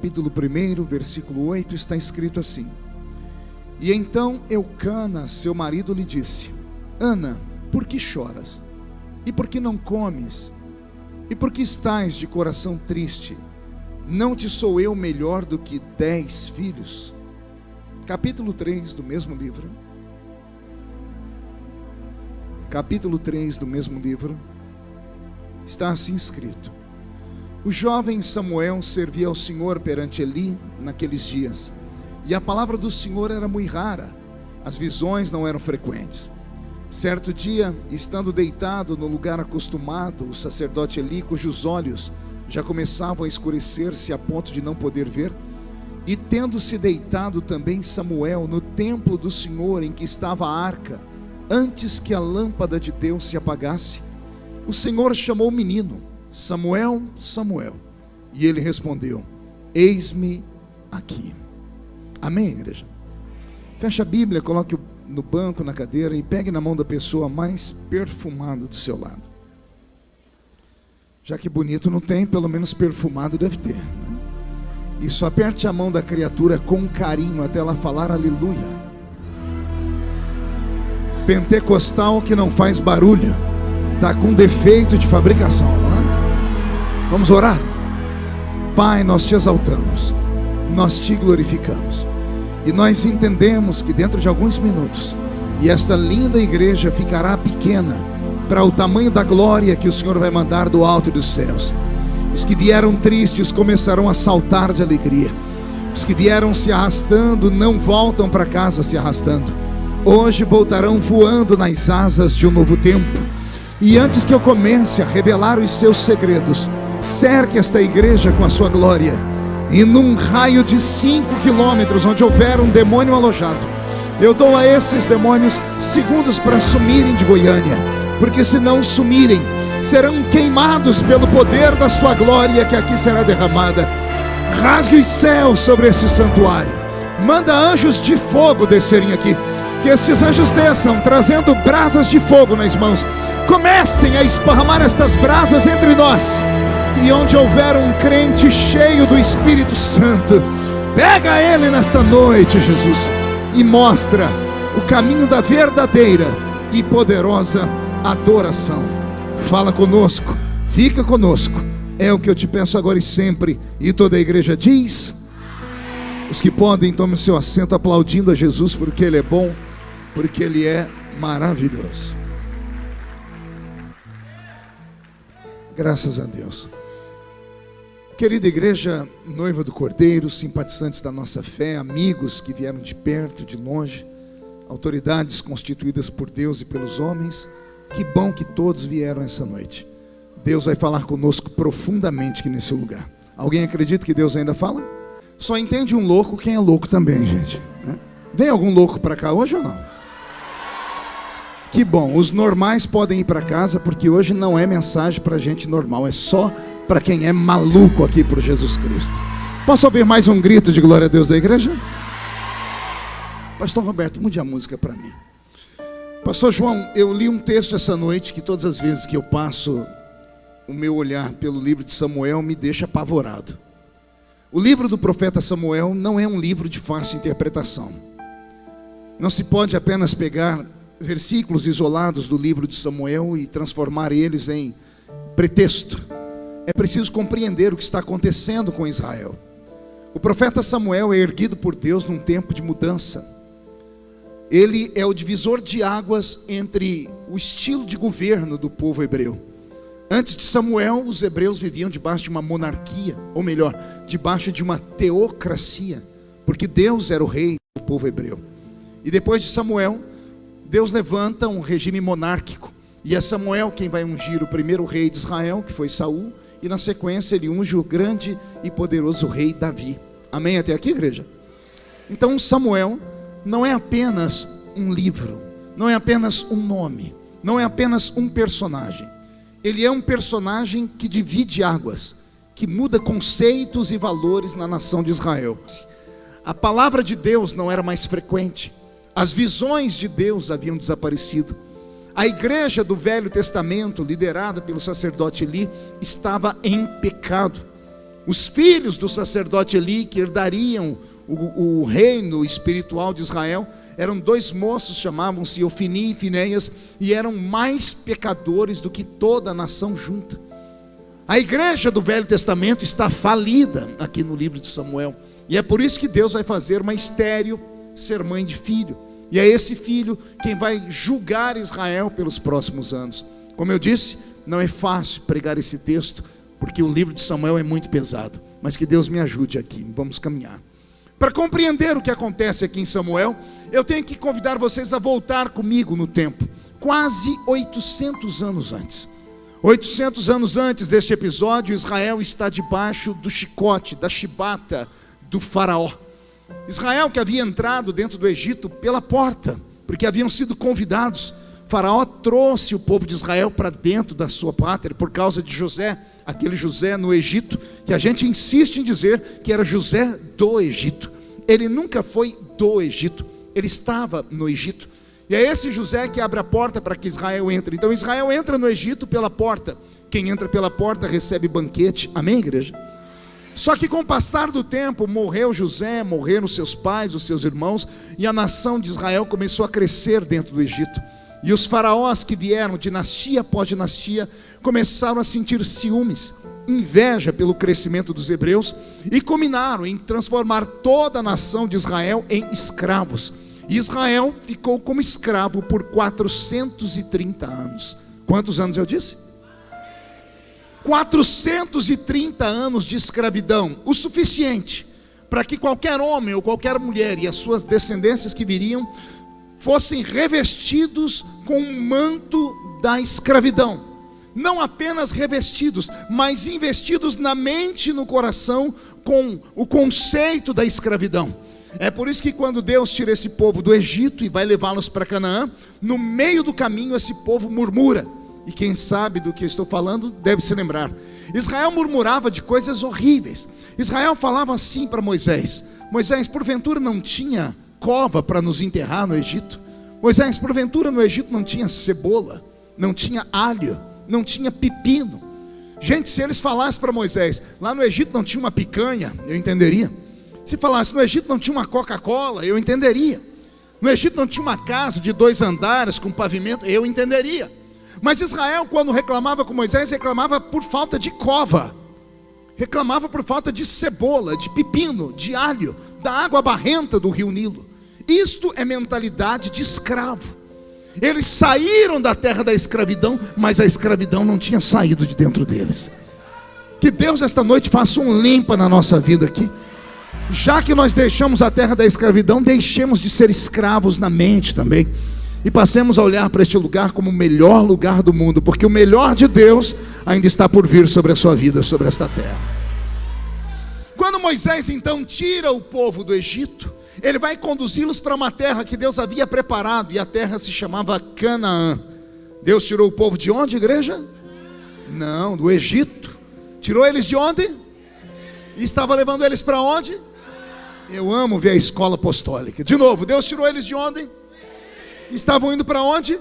Capítulo 1, versículo 8, está escrito assim: E então Eucana, seu marido, lhe disse: Ana, por que choras? E por que não comes? E por que estás de coração triste? Não te sou eu melhor do que 10 filhos? Capítulo 3 do mesmo livro. Capítulo 3 do mesmo livro. Está assim escrito: O jovem Samuel servia ao Senhor perante Eli naqueles dias, e a palavra do Senhor era muito rara, as visões não eram frequentes. Certo dia, estando deitado no lugar acostumado, o sacerdote Eli, cujos olhos já começavam a escurecer-se a ponto de não poder ver, e tendo-se deitado também Samuel no templo do Senhor em que estava a arca, antes que a lâmpada de Deus se apagasse, o Senhor chamou o menino: Samuel, Samuel. E ele respondeu: Eis-me aqui. Amém, igreja? Feche a Bíblia, coloque no banco, na cadeira, e pegue na mão da pessoa mais perfumada do seu lado. Já que bonito não tem, pelo menos perfumado deve ter, né? Isso, aperte a mão da criatura com carinho até ela falar aleluia. Pentecostal que não faz barulho está com defeito de fabricação, não é? Vamos orar? Pai, nós te exaltamos, nós te glorificamos, e nós entendemos que dentro de alguns minutos, e esta linda igreja ficará pequena para o tamanho da glória que o Senhor vai mandar do alto dos céus. Os que vieram tristes começarão a saltar de alegria. Os que vieram se arrastando não voltam para casa se arrastando. Hoje voltarão voando nas asas de um novo tempo. E antes que eu comece a revelar os seus segredos, cerque esta igreja com a sua glória, e num raio de 5 quilômetros, onde houver um demônio alojado, eu dou a esses demônios segundos para sumirem de Goiânia, porque se não sumirem, serão queimados pelo poder da sua glória que aqui será derramada. Rasgue os céus sobre este santuário, manda anjos de fogo descerem aqui, que estes anjos desçam trazendo brasas de fogo nas mãos. Comecem a esparramar estas brasas entre nós, e onde houver um crente cheio do Espírito Santo, pega ele nesta noite, Jesus, e mostra o caminho da verdadeira e poderosa adoração. Fala conosco, fica conosco, é o que eu te peço agora e sempre. E toda a igreja diz: os que podem, tomem o seu assento aplaudindo a Jesus, porque Ele é bom, porque Ele é maravilhoso. Graças a Deus. Querida igreja, noiva do Cordeiro, simpatizantes da nossa fé, amigos que vieram de perto, de longe, autoridades constituídas por Deus e pelos homens, que bom que todos vieram essa noite. Deus vai falar conosco profundamente aqui nesse lugar. Alguém acredita que Deus ainda fala? Só entende um louco quem é louco também, gente, né? Vem algum louco para cá hoje ou não? Que bom, os normais podem ir para casa, porque hoje não é mensagem para gente normal, é só para quem é maluco aqui por Jesus Cristo. Posso ouvir mais um grito de glória a Deus da igreja? Pastor Roberto, mude a música para mim. Pastor João, eu li um texto essa noite que todas as vezes que eu passo o meu olhar pelo livro de Samuel me deixa apavorado. O livro do profeta Samuel não é um livro de fácil interpretação. Não se pode apenas pegar versículos isolados do livro de Samuel e transformar eles em pretexto. É preciso compreender o que está acontecendo com Israel. O profeta Samuel é erguido por Deus num tempo de mudança. Ele é o divisor de águas entre o estilo de governo do povo hebreu. Antes de Samuel, os hebreus viviam debaixo de uma monarquia, ou melhor, debaixo de uma teocracia, porque Deus era o rei do povo hebreu. E depois de Samuel, Deus levanta um regime monárquico, e é Samuel quem vai ungir o primeiro rei de Israel, que foi Saul, e na sequência ele unge o grande e poderoso rei Davi. Amém até aqui, igreja? Então Samuel não é apenas um livro, não é apenas um nome, não é apenas um personagem. Ele é um personagem que divide águas, que muda conceitos e valores na nação de Israel. A palavra de Deus não era mais frequente, as visões de Deus haviam desaparecido. A igreja do Velho Testamento, liderada pelo sacerdote Eli, estava em pecado. Os filhos do sacerdote Eli, que herdariam o reino espiritual de Israel, eram 2 moços, chamavam-se Ofni e Finéias, e eram mais pecadores do que toda a nação junta. A igreja do Velho Testamento está falida aqui no livro de Samuel, e é por isso que Deus vai fazer uma estéril ser mãe de filho, e é esse filho quem vai julgar Israel pelos próximos anos. Como eu disse, não é fácil pregar esse texto, porque o livro de Samuel é muito pesado, mas que Deus me ajude aqui, vamos caminhar. Para compreender o que acontece aqui em Samuel, eu tenho que convidar vocês a voltar comigo no tempo, quase 800 anos antes. 800 anos antes deste episódio, Israel está debaixo do chicote, da chibata do faraó. Israel, que havia entrado dentro do Egito pela porta, porque haviam sido convidados. Faraó trouxe o povo de Israel para dentro da sua pátria por causa de José, aquele José no Egito, que a gente insiste em dizer que era José do Egito. Ele nunca foi do Egito, ele estava no Egito. E é esse José que abre a porta para que Israel entre. Então Israel entra no Egito pela porta. Quem entra pela porta recebe banquete. Amém, igreja? Só que com o passar do tempo, morreu José, morreram seus pais, os seus irmãos, e a nação de Israel começou a crescer dentro do Egito. E os faraós que vieram dinastia após dinastia começaram a sentir ciúmes, inveja pelo crescimento dos hebreus, e combinaram em transformar toda a nação de Israel em escravos. E Israel ficou como escravo por 430 anos. Quantos anos eu disse? 430 anos de escravidão, o suficiente para que qualquer homem ou qualquer mulher e as suas descendências que viriam fossem revestidos com o manto da escravidão. Não apenas revestidos, mas investidos na mente e no coração com o conceito da escravidão. É por isso que quando Deus tira esse povo do Egito e vai levá-los para Canaã, no meio do caminho esse povo murmura. E quem sabe do que estou falando deve se lembrar. Israel murmurava de coisas horríveis. Israel falava assim para Moisés: Moisés, porventura não tinha cova para nos enterrar no Egito? Moisés, porventura no Egito não tinha cebola, não tinha alho, não tinha pepino? Gente, se eles falassem para Moisés, lá no Egito não tinha uma picanha, eu entenderia. Se falasse, no Egito não tinha uma Coca-Cola, eu entenderia. No Egito não tinha uma casa de 2 andares com pavimento, eu entenderia. Mas Israel, quando reclamava com Moisés, reclamava por falta de cova, reclamava por falta de cebola, de pepino, de alho, da água barrenta do rio Nilo. Isto é mentalidade de escravo. Eles saíram da terra da escravidão, mas a escravidão não tinha saído de dentro deles. Que Deus esta noite faça um limpa na nossa vida aqui. Já que nós deixamos a terra da escravidão, deixemos de ser escravos na mente também, e passemos a olhar para este lugar como o melhor lugar do mundo, porque o melhor de Deus ainda está por vir sobre a sua vida, sobre esta terra. Quando Moisés então tira o povo do Egito, ele vai conduzi-los para uma terra que Deus havia preparado, e a terra se chamava Canaã. Deus tirou o povo de onde, igreja? Não, do Egito. Tirou eles de onde? E estava levando eles para onde? Eu amo ver a escola apostólica. De novo, Deus tirou eles de onde? Estavam indo para onde?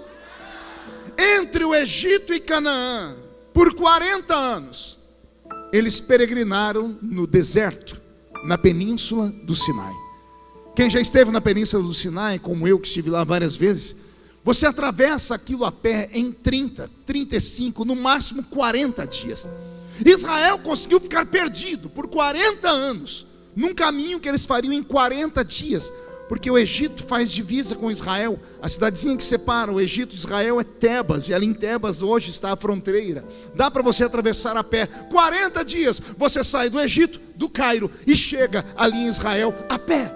Entre o Egito e Canaã, por 40 anos, eles peregrinaram no deserto, na península do Sinai. Quem já esteve na península do Sinai, como eu que estive lá várias vezes, você atravessa aquilo a pé em 30, 35, no máximo 40 dias. Israel conseguiu ficar perdido por 40 anos, num caminho que eles fariam em 40 dias, porque o Egito faz divisa com Israel. A cidadezinha que separa o Egito de Israel é Tebas, e ali em Tebas hoje está a fronteira. Dá para você atravessar a pé, 40 dias, você sai do Egito, do Cairo, e chega ali em Israel a pé.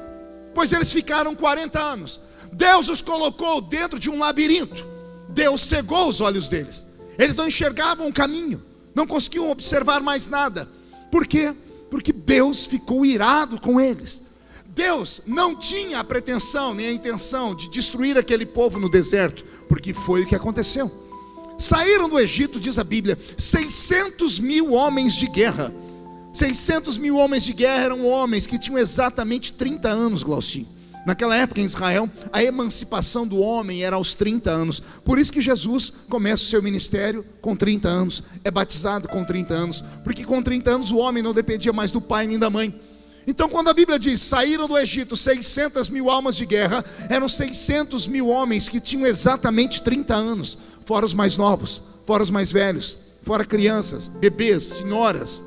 Pois eles ficaram 40 anos. Deus os colocou dentro de um labirinto. Deus cegou os olhos deles. Eles não enxergavam o caminho, não conseguiam observar mais nada. Por quê? Porque Deus ficou irado com eles. Deus não tinha a pretensão nem a intenção de destruir aquele povo no deserto, porque foi o que aconteceu. Saíram do Egito, diz a Bíblia, 600 mil homens de guerra. 600 mil homens de guerra eram homens que tinham exatamente 30 anos, Glaucinho. Naquela época em Israel, a emancipação do homem era aos 30 anos. Por isso que Jesus começa o seu ministério com 30 anos. É batizado com 30 anos. Porque com 30 anos o homem não dependia mais do pai nem da mãe. Então quando a Bíblia diz, saíram do Egito 600 mil almas de guerra, eram 600 mil homens que tinham exatamente 30 anos. Fora os mais novos, fora os mais velhos, fora crianças, bebês, senhoras.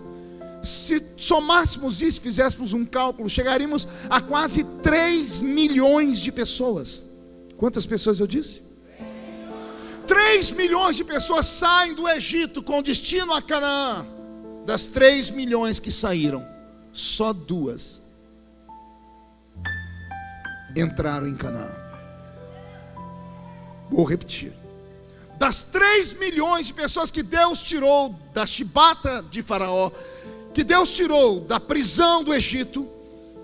Se somássemos isso, fizéssemos um cálculo, chegaríamos a quase 3 milhões de pessoas. Quantas pessoas eu disse? 3 milhões de pessoas saem do Egito com destino a Canaã. Das 3 milhões que saíram, só 2 entraram em Canaã. Vou repetir. Das 3 milhões de pessoas que Deus tirou da chibata de Faraó, que Deus tirou da prisão do Egito,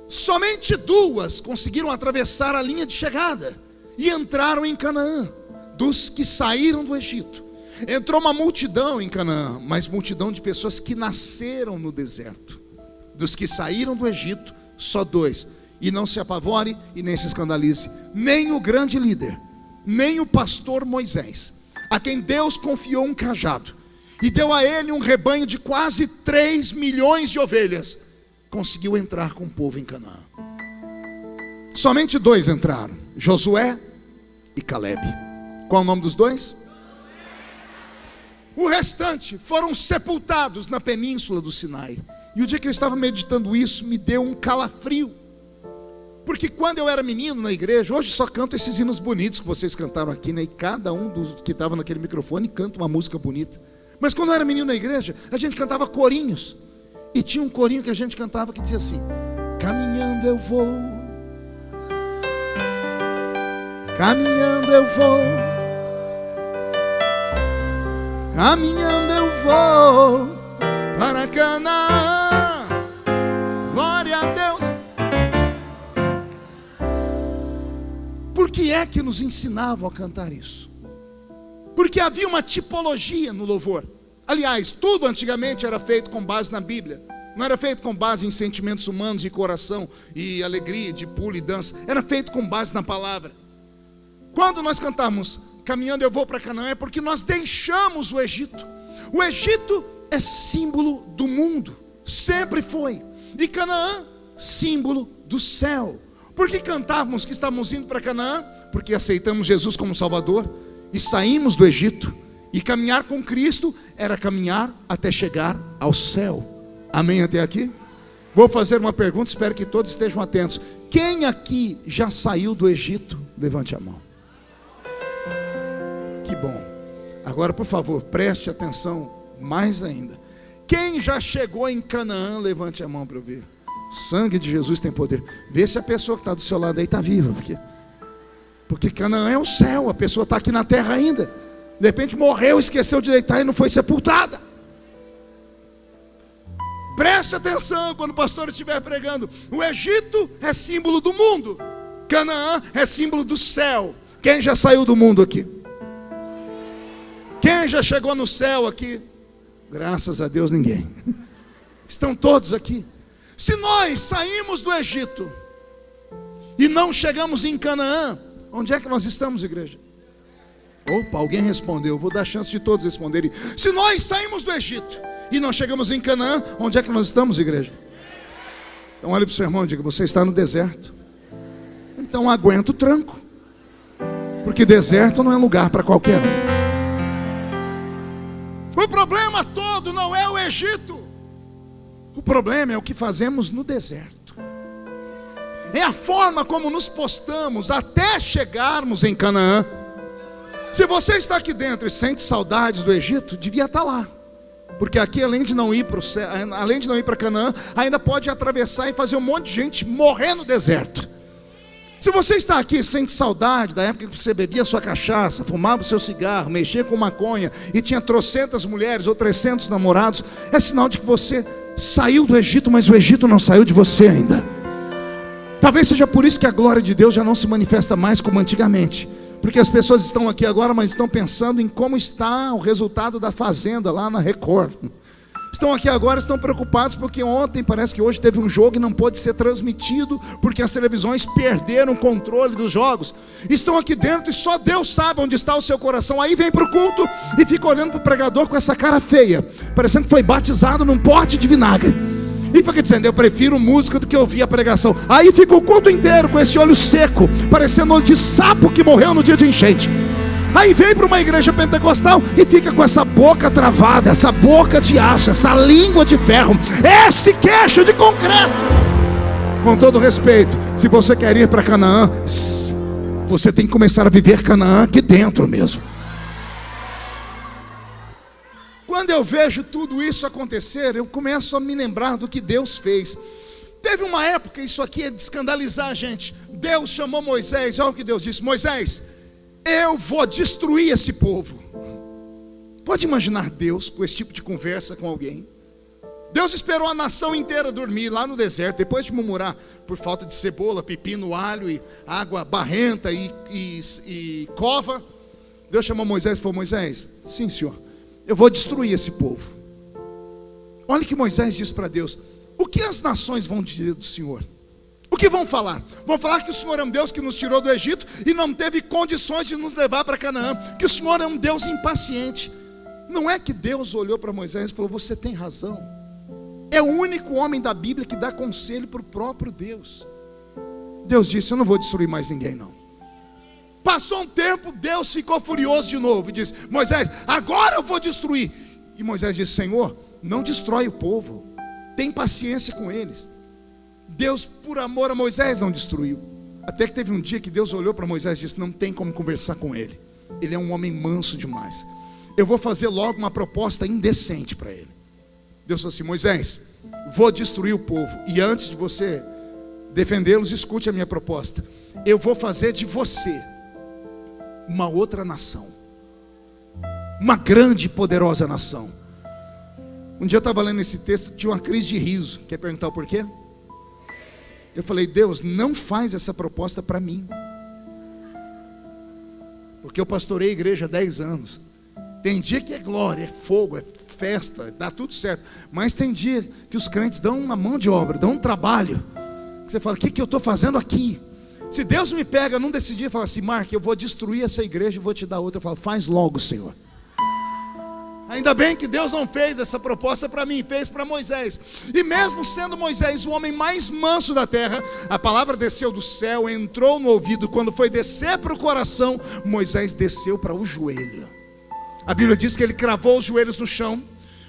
somente 2 conseguiram atravessar a linha de chegada e entraram em Canaã. Dos que saíram do Egito, entrou uma multidão em Canaã, mas multidão de pessoas que nasceram no deserto. Dos que saíram do Egito, só 2. E não se apavore e nem se escandalize, nem o grande líder, nem o pastor Moisés, a quem Deus confiou um cajado e deu a ele um rebanho de quase 3 milhões de ovelhas, conseguiu entrar com o povo em Canaã. Somente 2 entraram, Josué e Calebe. Qual o nome dos 2? O restante foram sepultados na península do Sinai. E o dia que eu estava meditando isso, me deu um calafrio. Porque quando eu era menino na igreja, hoje só canto esses hinos bonitos que vocês cantaram aqui, né? E cada um dos que estava naquele microfone canta uma música bonita. Mas quando eu era menino na igreja, a gente cantava corinhos. E tinha um corinho que a gente cantava que dizia assim: caminhando eu vou, caminhando eu vou, caminhando eu vou para Canaã, glória a Deus. Por que é que nos ensinavam a cantar isso? Porque havia uma tipologia no louvor. Aliás, tudo antigamente era feito com base na Bíblia. Não era feito com base em sentimentos humanos, de coração e alegria, de pulo e dança. Era feito com base na palavra. Quando nós cantamos caminhando eu vou para Canaã, é porque nós deixamos o Egito. O Egito é símbolo do mundo, sempre foi. E Canaã, símbolo do céu. Por que cantávamos que estávamos indo para Canaã? Porque aceitamos Jesus como Salvador e saímos do Egito. E caminhar com Cristo era caminhar até chegar ao céu. Amém até aqui? Vou fazer uma pergunta, espero que todos estejam atentos. Quem aqui já saiu do Egito? Levante a mão. Que bom. Agora, por favor, preste atenção mais ainda. Quem já chegou em Canaã? Levante a mão para eu ver. O sangue de Jesus tem poder. Vê se a pessoa que está do seu lado aí está viva. Porque Canaã é o céu. A pessoa está aqui na terra ainda. De repente morreu, esqueceu de deitar e não foi sepultada. Preste atenção quando o pastor estiver pregando. O Egito é símbolo do mundo. Canaã é símbolo do céu. Quem já saiu do mundo aqui? Quem já chegou no céu aqui? Graças a Deus ninguém. Estão todos aqui. Se nós saímos do Egito e não chegamos em Canaã, onde é que nós estamos, igreja? Opa, alguém respondeu. Vou dar chance de todos responderem. Se nós saímos do Egito e não chegamos em Canaã, onde é que nós estamos, igreja? Então olha para o seu irmão e diga: você está no deserto. Então aguenta o tranco, porque deserto não é lugar para qualquer um. O problema todo não é o Egito. O problema é o que fazemos no deserto. É a forma como nos postamos até chegarmos em Canaã. Se você está aqui dentro e sente saudades do Egito, devia estar lá. Porque aqui, além de não ir para o céu, além de não ir para Canaã, ainda pode atravessar e fazer um monte de gente morrer no deserto. Se você está aqui e sente saudade da época que você bebia sua cachaça, fumava o seu cigarro, mexia com maconha e tinha trocentas mulheres ou 300 namorados, é sinal de que você saiu do Egito, mas o Egito não saiu de você ainda. Talvez seja por isso que a glória de Deus já não se manifesta mais como antigamente. Porque as pessoas estão aqui agora, mas estão pensando em como está o resultado da Fazenda lá na Record. Estão aqui agora, estão preocupados porque ontem, parece que hoje teve um jogo e não pôde ser transmitido porque as televisões perderam o controle dos jogos. Estão aqui dentro e só Deus sabe onde está o seu coração. Aí vem para o culto e fica olhando para o pregador com essa cara feia, parecendo que foi batizado num pote de vinagre. E fica dizendo, eu prefiro música do que ouvir a pregação. Aí fica o culto inteiro com esse olho seco, parecendo olho de sapo que morreu no dia de enchente. Aí vem para uma igreja pentecostal e fica com essa boca travada, essa boca de aço, essa língua de ferro, esse queixo de concreto. Com todo respeito, se você quer ir para Canaã, você tem que começar a viver Canaã aqui dentro mesmo. Quando eu vejo tudo isso acontecer, eu começo a me lembrar do que Deus fez. Teve uma época, isso aqui é de escandalizar a gente. Deus chamou Moisés, olha o que Deus disse: Moisés, eu vou destruir esse povo. Pode imaginar Deus com esse tipo de conversa com alguém? Deus esperou a nação inteira dormir lá no deserto, depois de murmurar por falta de cebola, pepino, alho e água barrenta e cova. Deus chamou Moisés e falou: Moisés, sim senhor, eu vou destruir esse povo. Olha o que Moisés diz para Deus: o que as nações vão dizer do Senhor? O que vão falar? Vão falar que o Senhor é um Deus que nos tirou do Egito e não teve condições de nos levar para Canaã, que o Senhor é um Deus impaciente. Não é que Deus olhou para Moisés e falou: você tem razão. É o único homem da Bíblia que dá conselho para o próprio Deus. Deus disse: eu não vou destruir mais ninguém não. Passou um tempo, Deus ficou furioso de novo e disse: Moisés, agora eu vou destruir. E Moisés disse: Senhor, não destrói o povo, tem paciência com eles. Deus, por amor a Moisés, não destruiu. Até que teve um dia que Deus olhou para Moisés e disse: não tem como conversar com ele, ele é um homem manso demais. Eu vou fazer logo uma proposta indecente para ele. Deus falou assim: Moisés, vou destruir o povo, e antes de você defendê-los, escute a minha proposta. Eu vou fazer de você uma outra nação, uma grande e poderosa nação. Um dia eu estava lendo esse texto, tinha uma crise de riso. Quer perguntar o porquê? Eu falei: Deus, não faz essa proposta para mim, porque eu pastorei a igreja há 10 anos. Tem dia que é glória, é fogo, é festa, dá tudo certo. Mas tem dia que os crentes dão uma mão de obra, dão um trabalho, que você fala: o que eu estou fazendo aqui? Se Deus me pega num desse dia e fala assim: Mark, eu vou destruir essa igreja e vou te dar outra, eu falo: faz logo, Senhor. Ainda bem que Deus não fez essa proposta para mim, fez para Moisés. E mesmo sendo Moisés o homem mais manso da terra, a palavra desceu do céu, entrou no ouvido. Quando foi descer para o coração, Moisés desceu para o joelho. A Bíblia diz que ele cravou os joelhos no chão,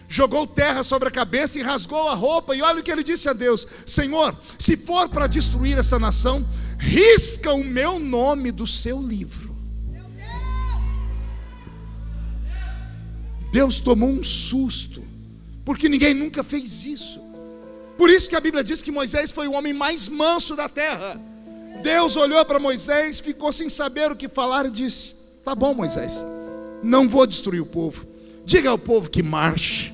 jogou terra sobre a cabeça e rasgou a roupa. E olha o que ele disse a Deus: Senhor, se for para destruir esta nação, risca o meu nome do seu livro. Deus tomou um susto, porque ninguém nunca fez isso. Por isso que a Bíblia diz que Moisés foi o homem mais manso da terra. Deus olhou para Moisés, ficou sem saber o que falar e disse: tá bom, Moisés, não vou destruir o povo, diga ao povo que marche.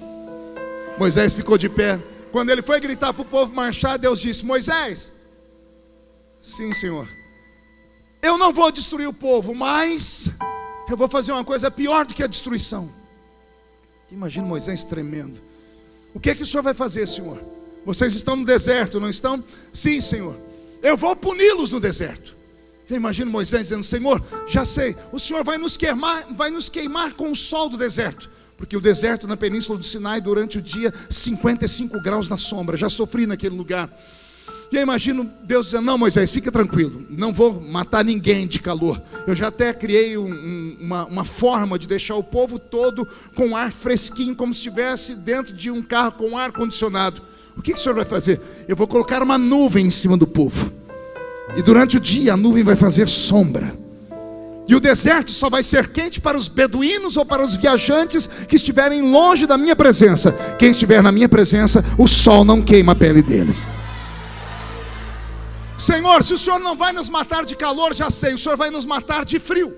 Moisés ficou de pé. Quando ele foi gritar para o povo marchar, Deus disse: Moisés, sim senhor, eu não vou destruir o povo, mas eu vou fazer uma coisa pior do que a destruição. Imagina Moisés tremendo. O que é que o senhor vai fazer, Senhor? Vocês estão no deserto, não estão? Sim, Senhor, eu vou puni-los no deserto. Eu imagino Moisés dizendo: Senhor, já sei, o Senhor vai nos queimar com o sol do deserto. Porque o deserto na península do Sinai, durante o dia, 55 graus na sombra. Já sofri naquele lugar. E eu imagino Deus dizendo: não, Moisés, fica tranquilo, não vou matar ninguém de calor. Eu já até criei uma forma de deixar o povo todo com ar fresquinho, como se estivesse dentro de um carro com ar condicionado. O que o Senhor vai fazer? Eu vou colocar uma nuvem em cima do povo, e durante o dia a nuvem vai fazer sombra. E o deserto só vai ser quente para os beduínos ou para os viajantes que estiverem longe da minha presença. Quem estiver na minha presença, o sol não queima a pele deles. Senhor, se o Senhor não vai nos matar de calor, já sei, o Senhor vai nos matar de frio.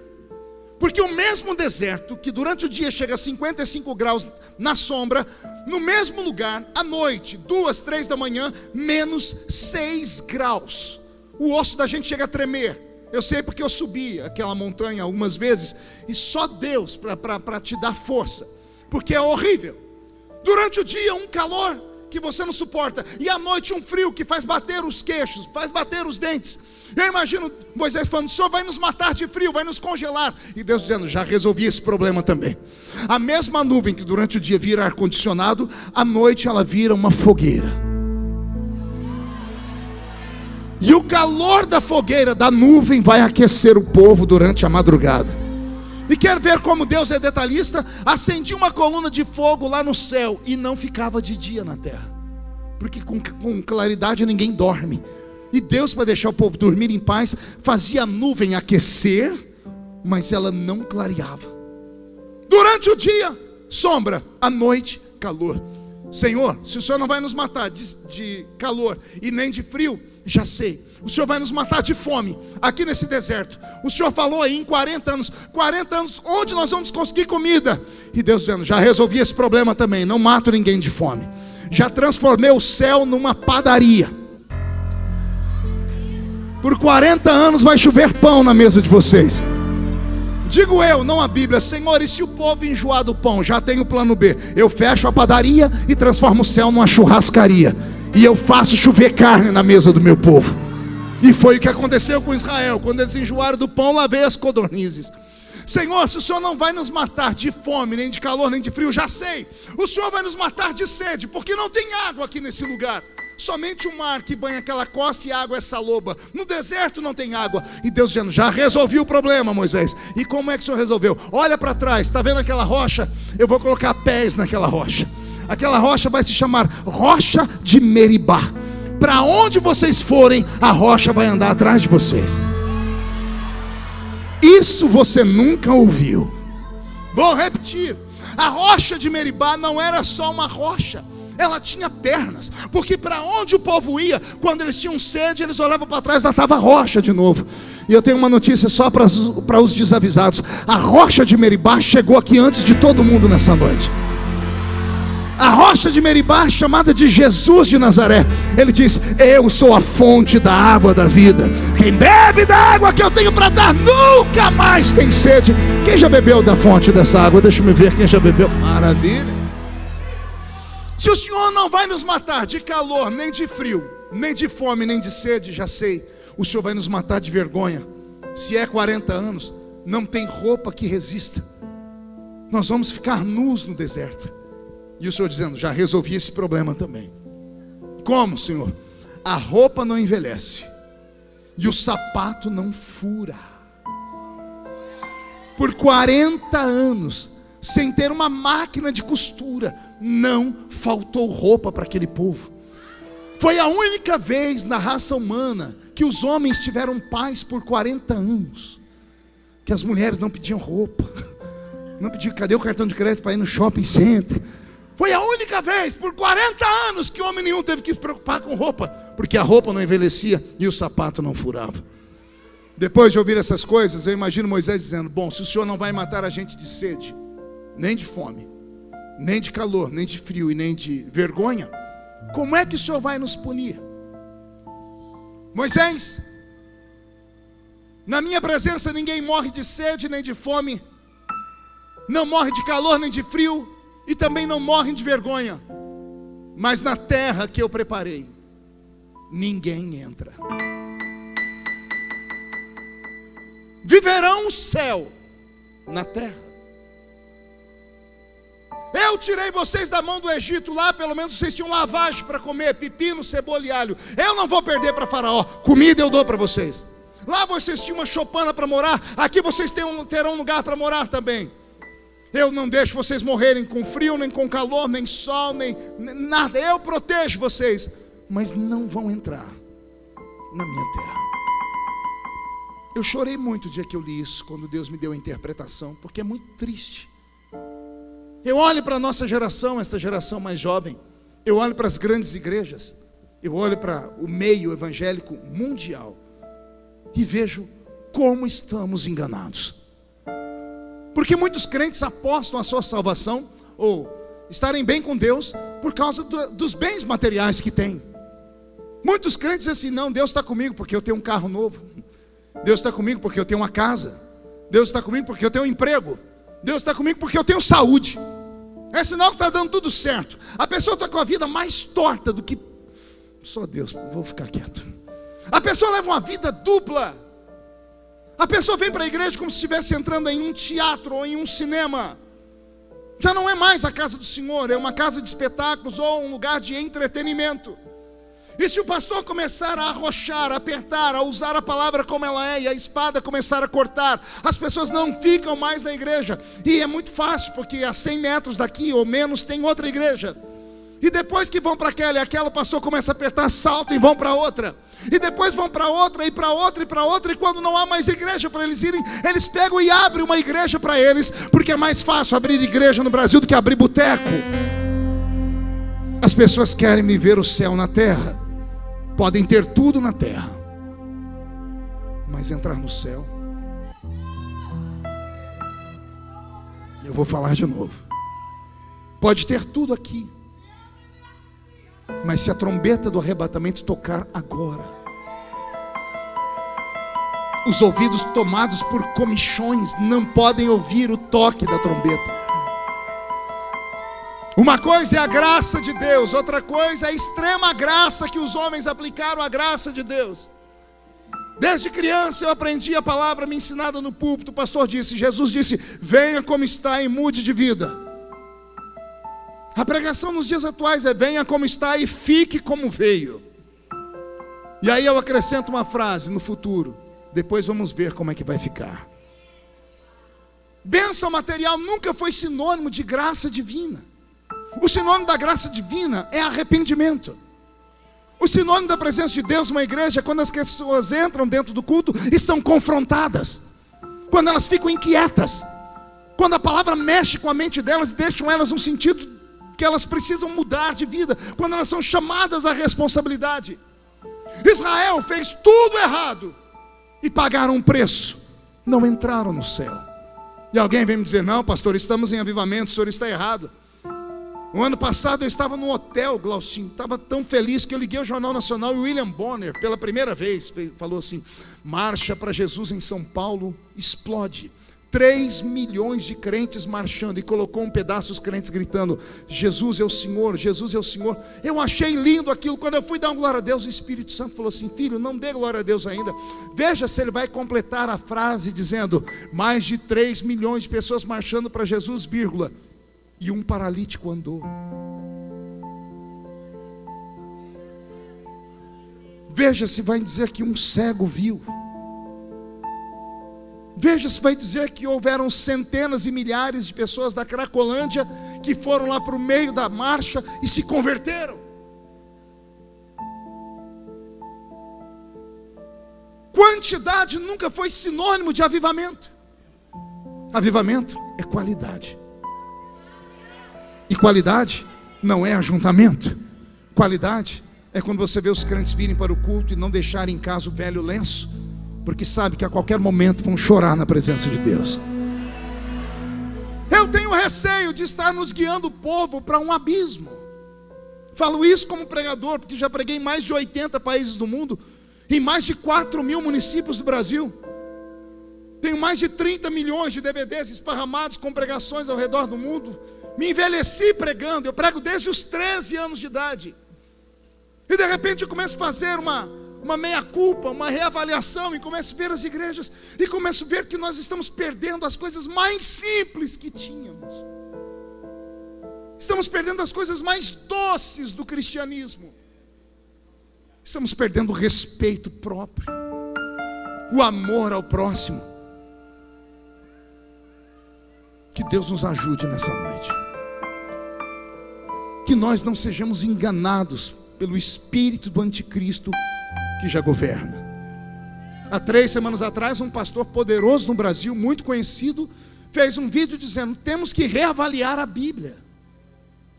Porque o mesmo deserto, que durante o dia chega a 55 graus na sombra, no mesmo lugar, à noite, 2, 3 da manhã, menos 6 graus. O osso da gente chega a tremer. Eu sei porque eu subi aquela montanha algumas vezes, e só Deus para te dar força, porque é horrível. Durante o dia um calor que você não suporta, e à noite um frio que faz bater os queixos, faz bater os dentes. Eu imagino Moisés falando: o Senhor vai nos matar de frio, vai nos congelar. E Deus dizendo: já resolvi esse problema também. A mesma nuvem que durante o dia vira ar-condicionado, à noite ela vira uma fogueira. E o calor da fogueira, da nuvem, vai aquecer o povo durante a madrugada. E quer ver como Deus é detalhista? Acendia uma coluna de fogo lá no céu e não ficava de dia na terra, porque com claridade ninguém dorme. E Deus, para deixar o povo dormir em paz, fazia a nuvem aquecer, mas ela não clareava. Durante o dia, sombra; à noite, calor. Senhor, se o Senhor não vai nos matar de calor e nem de frio, já sei, o Senhor vai nos matar de fome aqui nesse deserto. O Senhor falou aí em 40 anos, onde nós vamos conseguir comida? E Deus dizendo: já resolvi esse problema também, não mato ninguém de fome. Já transformei o céu numa padaria. Por 40 anos vai chover pão na mesa de vocês. Digo eu, não a Bíblia: Senhor, e se o povo enjoar do pão? Já tenho o plano B. Eu fecho a padaria e transformo o céu numa churrascaria, e eu faço chover carne na mesa do meu povo. E foi o que aconteceu com Israel. Quando eles enjoaram do pão, lá veio as codornizes. Senhor, se o Senhor não vai nos matar de fome, nem de calor, nem de frio, já sei, o Senhor vai nos matar de sede, porque não tem água aqui nesse lugar. Somente o mar que banha aquela costa e a água é saloba. No deserto não tem água. E Deus dizendo: já resolvi o problema, Moisés. E como é que o Senhor resolveu? Olha para trás, está vendo aquela rocha? Eu vou colocar pés naquela rocha. Aquela rocha vai se chamar Rocha de Meribá. Para onde vocês forem, a rocha vai andar atrás de vocês. Isso você nunca ouviu. Vou repetir: a rocha de Meribá não era só uma rocha, ela tinha pernas, porque para onde o povo ia, quando eles tinham sede, eles olhavam para trás, lá estava a rocha de novo. E eu tenho uma notícia só para os desavisados: a rocha de Meribá chegou aqui antes de todo mundo nessa noite. A rocha de Meribá, chamada de Jesus de Nazaré. Ele diz: eu sou a fonte da água da vida. Quem bebe da água que eu tenho para dar nunca mais tem sede. Quem já bebeu da fonte dessa água? Deixa eu ver quem já bebeu. Maravilha. Se o Senhor não vai nos matar de calor, nem de frio, nem de fome, nem de sede, já sei, o Senhor vai nos matar de vergonha. Se é 40 anos, não tem roupa que resista. Nós vamos ficar nus no deserto. E o Senhor dizendo: já resolvi esse problema também. Como, Senhor? A roupa não envelhece e o sapato não fura. Por 40 anos, sem ter uma máquina de costura, não faltou roupa para aquele povo. Foi a única vez na raça humana que os homens tiveram paz por 40 anos, que as mulheres não pediam roupa, não pediam: cadê o cartão de crédito para ir no shopping center? Foi a única vez por 40 anos que homem nenhum teve que se preocupar com roupa, porque a roupa não envelhecia e o sapato não furava. Depois de ouvir essas coisas, eu imagino Moisés dizendo: bom, se o Senhor não vai matar a gente de sede, nem de fome, nem de calor, nem de frio e nem de vergonha, como é que o Senhor vai nos punir? Moisés, na minha presença ninguém morre de sede nem de fome, não morre de calor nem de frio, e também não morrem de vergonha. Mas na terra que eu preparei, ninguém entra. Viverão o céu na terra. Eu tirei vocês da mão do Egito. Lá pelo menos vocês tinham lavagem para comer, pepino, cebola e alho. Eu não vou perder para Faraó. Comida eu dou para vocês. Lá vocês tinham uma choupana para morar. Aqui vocês terão um lugar para morar também. Eu não deixo vocês morrerem com frio, nem com calor, nem sol, nem nada. Eu protejo vocês, mas não vão entrar na minha terra. Eu chorei muito o dia que eu li isso, quando Deus me deu a interpretação, porque é muito triste. Eu olho para a nossa geração, esta geração mais jovem. Eu olho para as grandes igrejas. Eu olho para o meio evangélico mundial e vejo como estamos enganados. Porque muitos crentes apostam a sua salvação, ou estarem bem com Deus, por causa dos bens materiais que têm. Muitos crentes dizem assim: não, Deus está comigo porque eu tenho um carro novo. Deus está comigo porque eu tenho uma casa. Deus está comigo porque eu tenho um emprego. Deus está comigo porque eu tenho saúde. É sinal que está dando tudo certo. A pessoa está com a vida mais torta do que... Só Deus, vou ficar quieto. A pessoa leva uma vida dupla. A pessoa vem para a igreja como se estivesse entrando em um teatro ou em um cinema. Já não é mais a casa do Senhor, é uma casa de espetáculos ou um lugar de entretenimento. E se o pastor começar a arrochar, a apertar, a usar a palavra como ela é, e a espada começar a cortar, as pessoas não ficam mais na igreja. E é muito fácil, porque a 100 metros daqui ou menos tem outra igreja. E depois que vão para aquela, e aquela pastor começa a apertar, saltam e vão para outra. E depois vão para outra, e para outra, e para outra. E quando não há mais igreja para eles irem, eles pegam e abrem uma igreja para eles. Porque é mais fácil abrir igreja no Brasil do que abrir boteco. As pessoas querem viver o céu na terra. Podem ter tudo na terra, mas entrar no céu, eu vou falar de novo. Pode ter tudo aqui, mas se a trombeta do arrebatamento tocar agora, os ouvidos tomados por comichões não podem ouvir o toque da trombeta. Uma coisa é a graça de Deus, outra coisa é a extrema graça que os homens aplicaram à graça de Deus. Desde criança eu aprendi a palavra me ensinada no púlpito. O pastor disse, Jesus disse, venha como está e mude de vida. A pregação nos dias atuais é venha como está e fique como veio. E aí eu acrescento uma frase no futuro, depois vamos ver como é que vai ficar. Bênção material nunca foi sinônimo de graça divina. O sinônimo da graça divina é arrependimento. O sinônimo da presença de Deus numa igreja é quando as pessoas entram dentro do culto e são confrontadas, quando elas ficam inquietas, quando a palavra mexe com a mente delas e deixam elas num sentido que elas precisam mudar de vida, quando elas são chamadas à responsabilidade. Israel fez tudo errado e pagaram um preço, não entraram no céu. E alguém vem me dizer, não pastor, estamos em avivamento, o senhor está errado. O ano passado eu estava num hotel, Glaustinho, estava tão feliz que eu liguei ao Jornal Nacional e o William Bonner, pela primeira vez, falou assim, marcha para Jesus em São Paulo, explode. 3 milhões de crentes marchando, e colocou um pedaço dos crentes gritando, Jesus é o Senhor, Jesus é o Senhor. Eu achei lindo aquilo. Quando eu fui dar uma glória a Deus, o Espírito Santo falou assim, filho, não dê glória a Deus ainda, veja se ele vai completar a frase dizendo, mais de 3 milhões de pessoas marchando para Jesus, vírgula, e um paralítico andou. Veja se vai dizer que um cego viu. Veja se vai dizer que houveram centenas e milhares de pessoas da Cracolândia que foram lá para o meio da marcha e se converteram. Quantidade nunca foi sinônimo de avivamento. Avivamento é qualidade. E qualidade não é ajuntamento. Qualidade é quando você vê os crentes virem para o culto e não deixarem em casa o velho lenço, porque sabe que a qualquer momento vão chorar na presença de Deus. Eu tenho receio de estar nos guiando o povo para um abismo. Falo isso como pregador, porque já preguei em mais de 80 países do mundo, em mais de 4.000 municípios do Brasil. Tenho mais de 30 milhões de DVDs esparramados com pregações ao redor do mundo. Me envelheci pregando, eu prego desde os 13 anos de idade. E de repente eu começo a fazer uma meia-culpa, uma reavaliação, e começo a ver as igrejas, e começo a ver que nós estamos perdendo as coisas mais simples que tínhamos. Estamos perdendo as coisas mais doces do cristianismo. Estamos perdendo o respeito próprio, o amor ao próximo. Que Deus nos ajude nessa noite. Que nós não sejamos enganados pelo espírito do anticristo que já governa. Há 3 semanas atrás, um pastor poderoso no Brasil, muito conhecido, fez um vídeo dizendo, temos que reavaliar a Bíblia.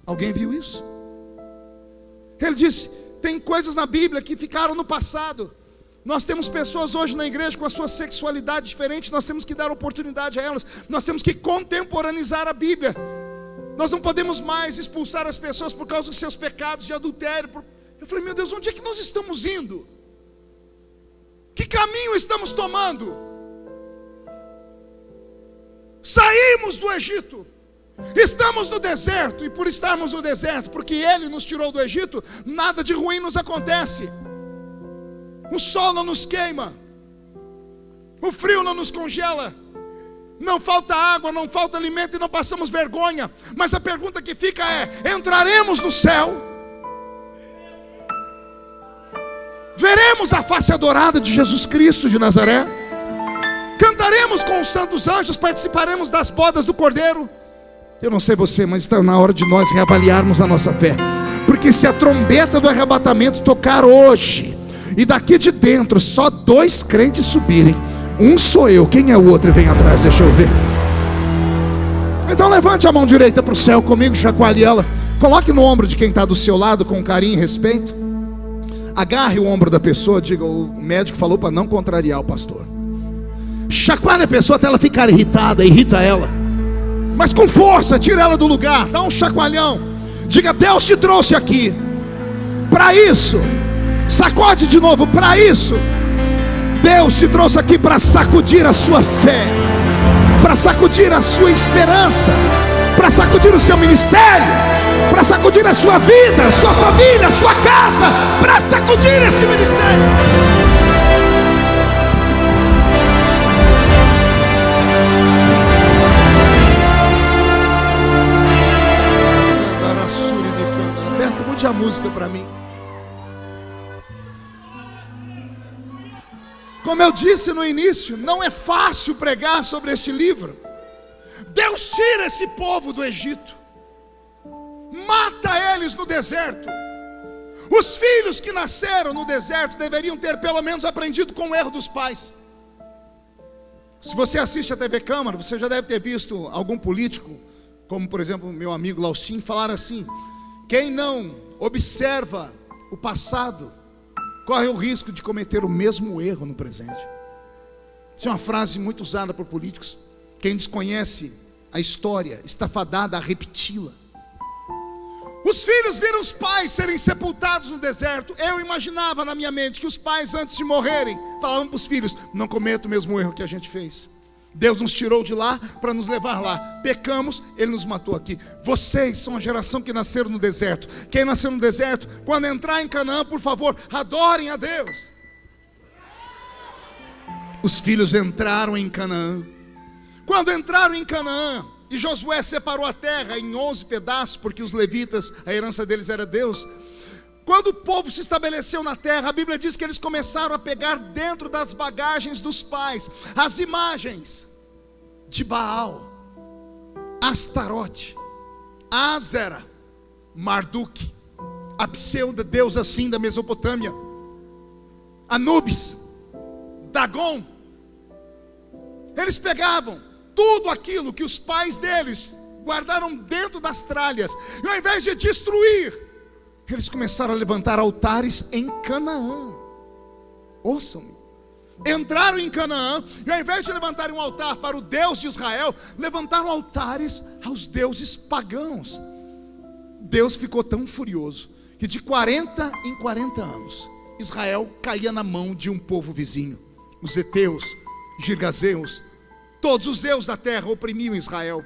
Alguém viu isso? Ele disse, tem coisas na Bíblia que ficaram no passado. Nós temos pessoas hoje na igreja com a sua sexualidade diferente, nós temos que dar oportunidade a elas, nós temos que contemporaneizar a Bíblia. Nós não podemos mais expulsar as pessoas por causa dos seus pecados de adultério. Eu falei, meu Deus, onde é que nós estamos indo? Que caminho estamos tomando? Saímos do Egito, Estamos no deserto, e por estarmos no deserto, porque Ele nos tirou do Egito, nada de ruim nos acontece. O sol não nos queima, o frio não nos congela, não falta água, não falta alimento e não passamos vergonha. Mas a pergunta que fica é: entraremos no céu? Veremos a face adorada de Jesus Cristo de Nazaré? Cantaremos com os santos anjos? Participaremos das bodas do Cordeiro? Eu não sei você, mas está na hora de nós reavaliarmos a nossa fé. Porque se a trombeta do arrebatamento tocar hoje, e daqui de dentro só 2 crentes subirem, um sou eu, quem é o outro? Vem atrás, deixa eu ver. Então levante a mão direita para o céu comigo, chacoalhe ela, coloque no ombro de quem está do seu lado com carinho e respeito. Agarre o ombro da pessoa, diga: o médico falou para não contrariar o pastor. Chacoalhe a pessoa até ela ficar irritada, irrita ela, mas com força, tira ela do lugar, dá um chacoalhão. Diga: Deus te trouxe aqui para isso. Sacode de novo: para isso. Deus te trouxe aqui para sacudir a sua fé, para sacudir a sua esperança, para sacudir o seu ministério, para sacudir a sua vida, a sua família, a sua casa, para sacudir este ministério. Beto, mude a música para mim. Como eu disse no início, não é fácil pregar sobre este livro. Deus tira esse povo do Egito, mata eles no deserto. Os filhos que nasceram no deserto deveriam ter pelo menos aprendido com o erro dos pais. Se você assiste a TV Câmara, você já deve ter visto algum político, como por exemplo meu amigo Laustin, falar assim: quem não observa o passado corre o risco de cometer o mesmo erro no presente. Isso é uma frase muito usada por políticos. Quem desconhece a história está fadado a repeti-la. Os filhos viram os pais serem sepultados no deserto. Eu imaginava na minha mente que os pais, antes de morrerem, falavam para os filhos: não cometa o mesmo erro que a gente fez. Deus nos tirou de lá para nos levar lá. Pecamos, Ele nos matou aqui. Vocês são a geração que nasceram no deserto. Quem nasceu no deserto, quando entrar em Canaã, por favor, adorem a Deus. Os filhos entraram em Canaã. Quando entraram em Canaã, e Josué separou a terra em 11 pedaços, porque os levitas, a herança deles era Deus. Quando o povo se estabeleceu na terra, a Bíblia diz que eles começaram a pegar dentro das bagagens dos pais as imagens de Baal, Astarote, Ázera, Marduk, a pseudo deusa assim da Mesopotâmia, Anubis, Dagon. Eles pegavam tudo aquilo que os pais deles guardaram dentro das tralhas, e ao invés de destruir, eles começaram a levantar altares em Canaã. Ouçam-me. Entraram em Canaã, e ao invés de levantarem um altar para o Deus de Israel, levantaram altares aos deuses pagãos. Deus ficou tão furioso que de 40 em 40 anos Israel caía na mão de um povo vizinho. Os heteus, girgazeus, todos os deuses da terra oprimiam Israel.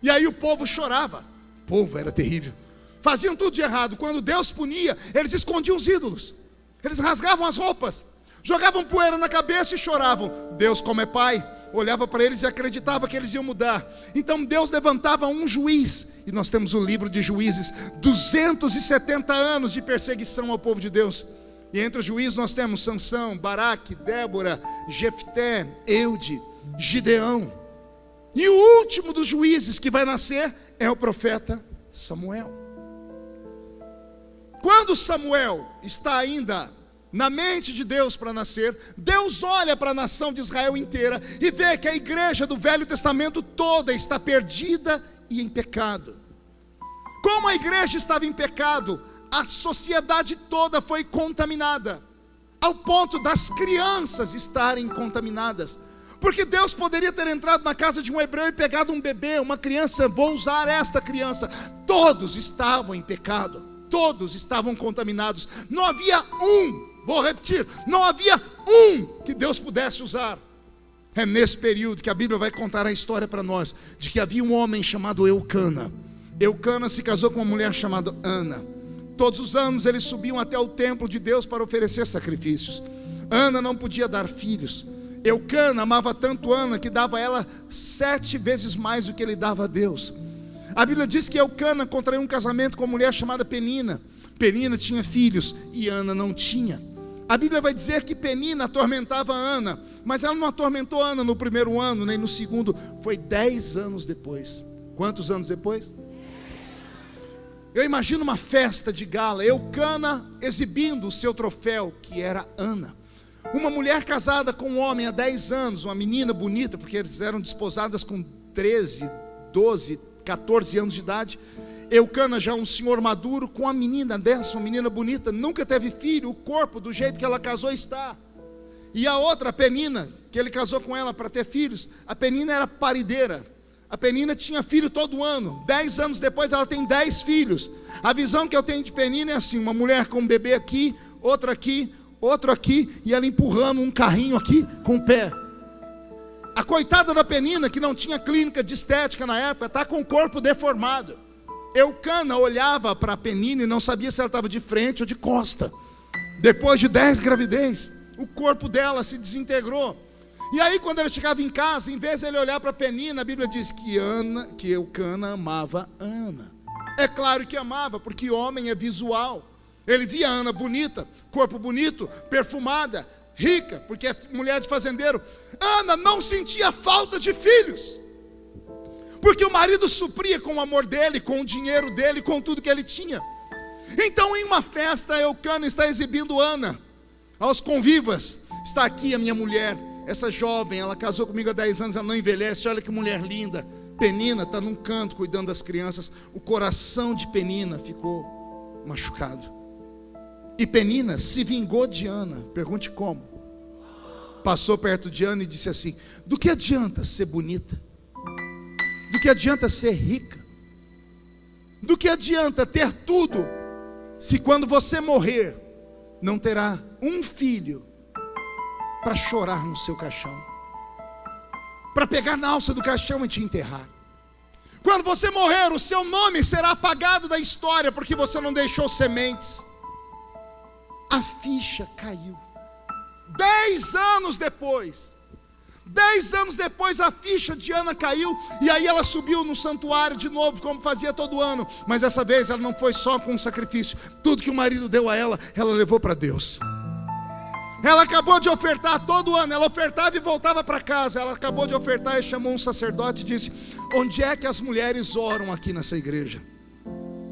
E aí o povo chorava. O povo era terrível, faziam tudo de errado. Quando Deus punia, eles escondiam os ídolos, eles rasgavam as roupas, jogavam poeira na cabeça e choravam. Deus, como é pai, olhava para eles e acreditava que eles iam mudar. Então Deus levantava um juiz, e nós temos o livro de Juízes, 270 anos de perseguição ao povo de Deus. E entre os juízes nós temos Sansão, Baraque, Débora, Jefté, Eude, Gideão. E o último dos juízes que vai nascer é o profeta Samuel. Quando Samuel está ainda na mente de Deus para nascer, Deus olha para a nação de Israel inteira e vê que a igreja do Velho Testamento toda está perdida e em pecado. Como a igreja estava em pecado, a sociedade toda foi contaminada, ao ponto das crianças estarem contaminadas. Porque Deus poderia ter entrado na casa de um hebreu e pegado um bebê, uma criança: vou usar esta criança. Todos estavam em pecado, todos estavam contaminados. Não havia um, vou repetir, não havia um que Deus pudesse usar. É nesse período que a Bíblia vai contar a história para nós, de que havia um homem chamado Eucana. Eucana se casou com uma mulher chamada Ana. Todos os anos eles subiam até o templo de Deus para oferecer sacrifícios. Ana não podia dar filhos. Eucana amava tanto Ana que dava a ela 7 vezes mais do que ele dava a Deus. A Bíblia diz que Eucana contraiu um casamento com uma mulher chamada Penina. Penina tinha filhos e Ana não tinha. A Bíblia vai dizer que Penina atormentava Ana, mas ela não atormentou Ana no primeiro ano, nem no segundo. Foi 10 anos depois. Quantos anos depois? Eu imagino uma festa de gala, Eucana exibindo o seu troféu, que era Ana. Uma mulher casada com um homem há 10 anos, uma menina bonita, porque eles eram desposadas com 13, 12, 14 anos de idade. Eucana já um senhor maduro, com a menina dessa, uma menina bonita, nunca teve filho, o corpo do jeito que ela casou está. E a outra, a Penina, que ele casou com ela para ter filhos, a Penina era parideira. A Penina tinha filho todo ano. 10 anos depois ela tem 10 filhos. A visão que eu tenho de Penina é assim: uma mulher com um bebê aqui, outro aqui, outro aqui, e ela empurrando um carrinho aqui com o pé. A coitada da Penina, que não tinha clínica de estética na época, está com o corpo deformado. Eucana olhava para a Penina e não sabia se ela estava de frente ou de costa. Depois de 10 gravidez, o corpo dela se desintegrou. E aí quando ele chegava em casa, em vez de ele olhar para a Penina, a Bíblia diz que Eucana amava Ana. É claro que amava, porque homem é visual. Ele via Ana bonita, corpo bonito, perfumada, rica, porque é mulher de fazendeiro. Ana não sentia falta de filhos, porque o marido supria com o amor dele, com o dinheiro dele, com tudo que ele tinha. Então em uma festa, Eucana está exibindo Ana aos convivas. Está aqui a minha mulher, essa jovem, ela casou comigo há 10 anos, ela não envelhece, olha que mulher linda. Penina está num canto cuidando das crianças. O coração de Penina ficou machucado. E Penina se vingou de Ana. Pergunte como. Passou perto de Ana e disse assim: do que adianta ser bonita? Do que adianta ser rica? Do que adianta ter tudo, se quando você morrer, não terá um filho para chorar no seu caixão, para pegar na alça do caixão e te enterrar? Quando você morrer, o seu nome será apagado da história, porque você não deixou sementes. A ficha caiu. 10 anos depois, 10 anos depois, a ficha de Ana caiu. E aí ela subiu no santuário de novo, como fazia todo ano. Mas dessa vez ela não foi só com um sacrifício. Tudo que o marido deu a ela levou para Deus. Ela acabou de ofertar todo ano. Ela ofertava e voltava para casa. Ela acabou de ofertar e chamou um sacerdote e disse: onde é que as mulheres oram aqui nessa igreja?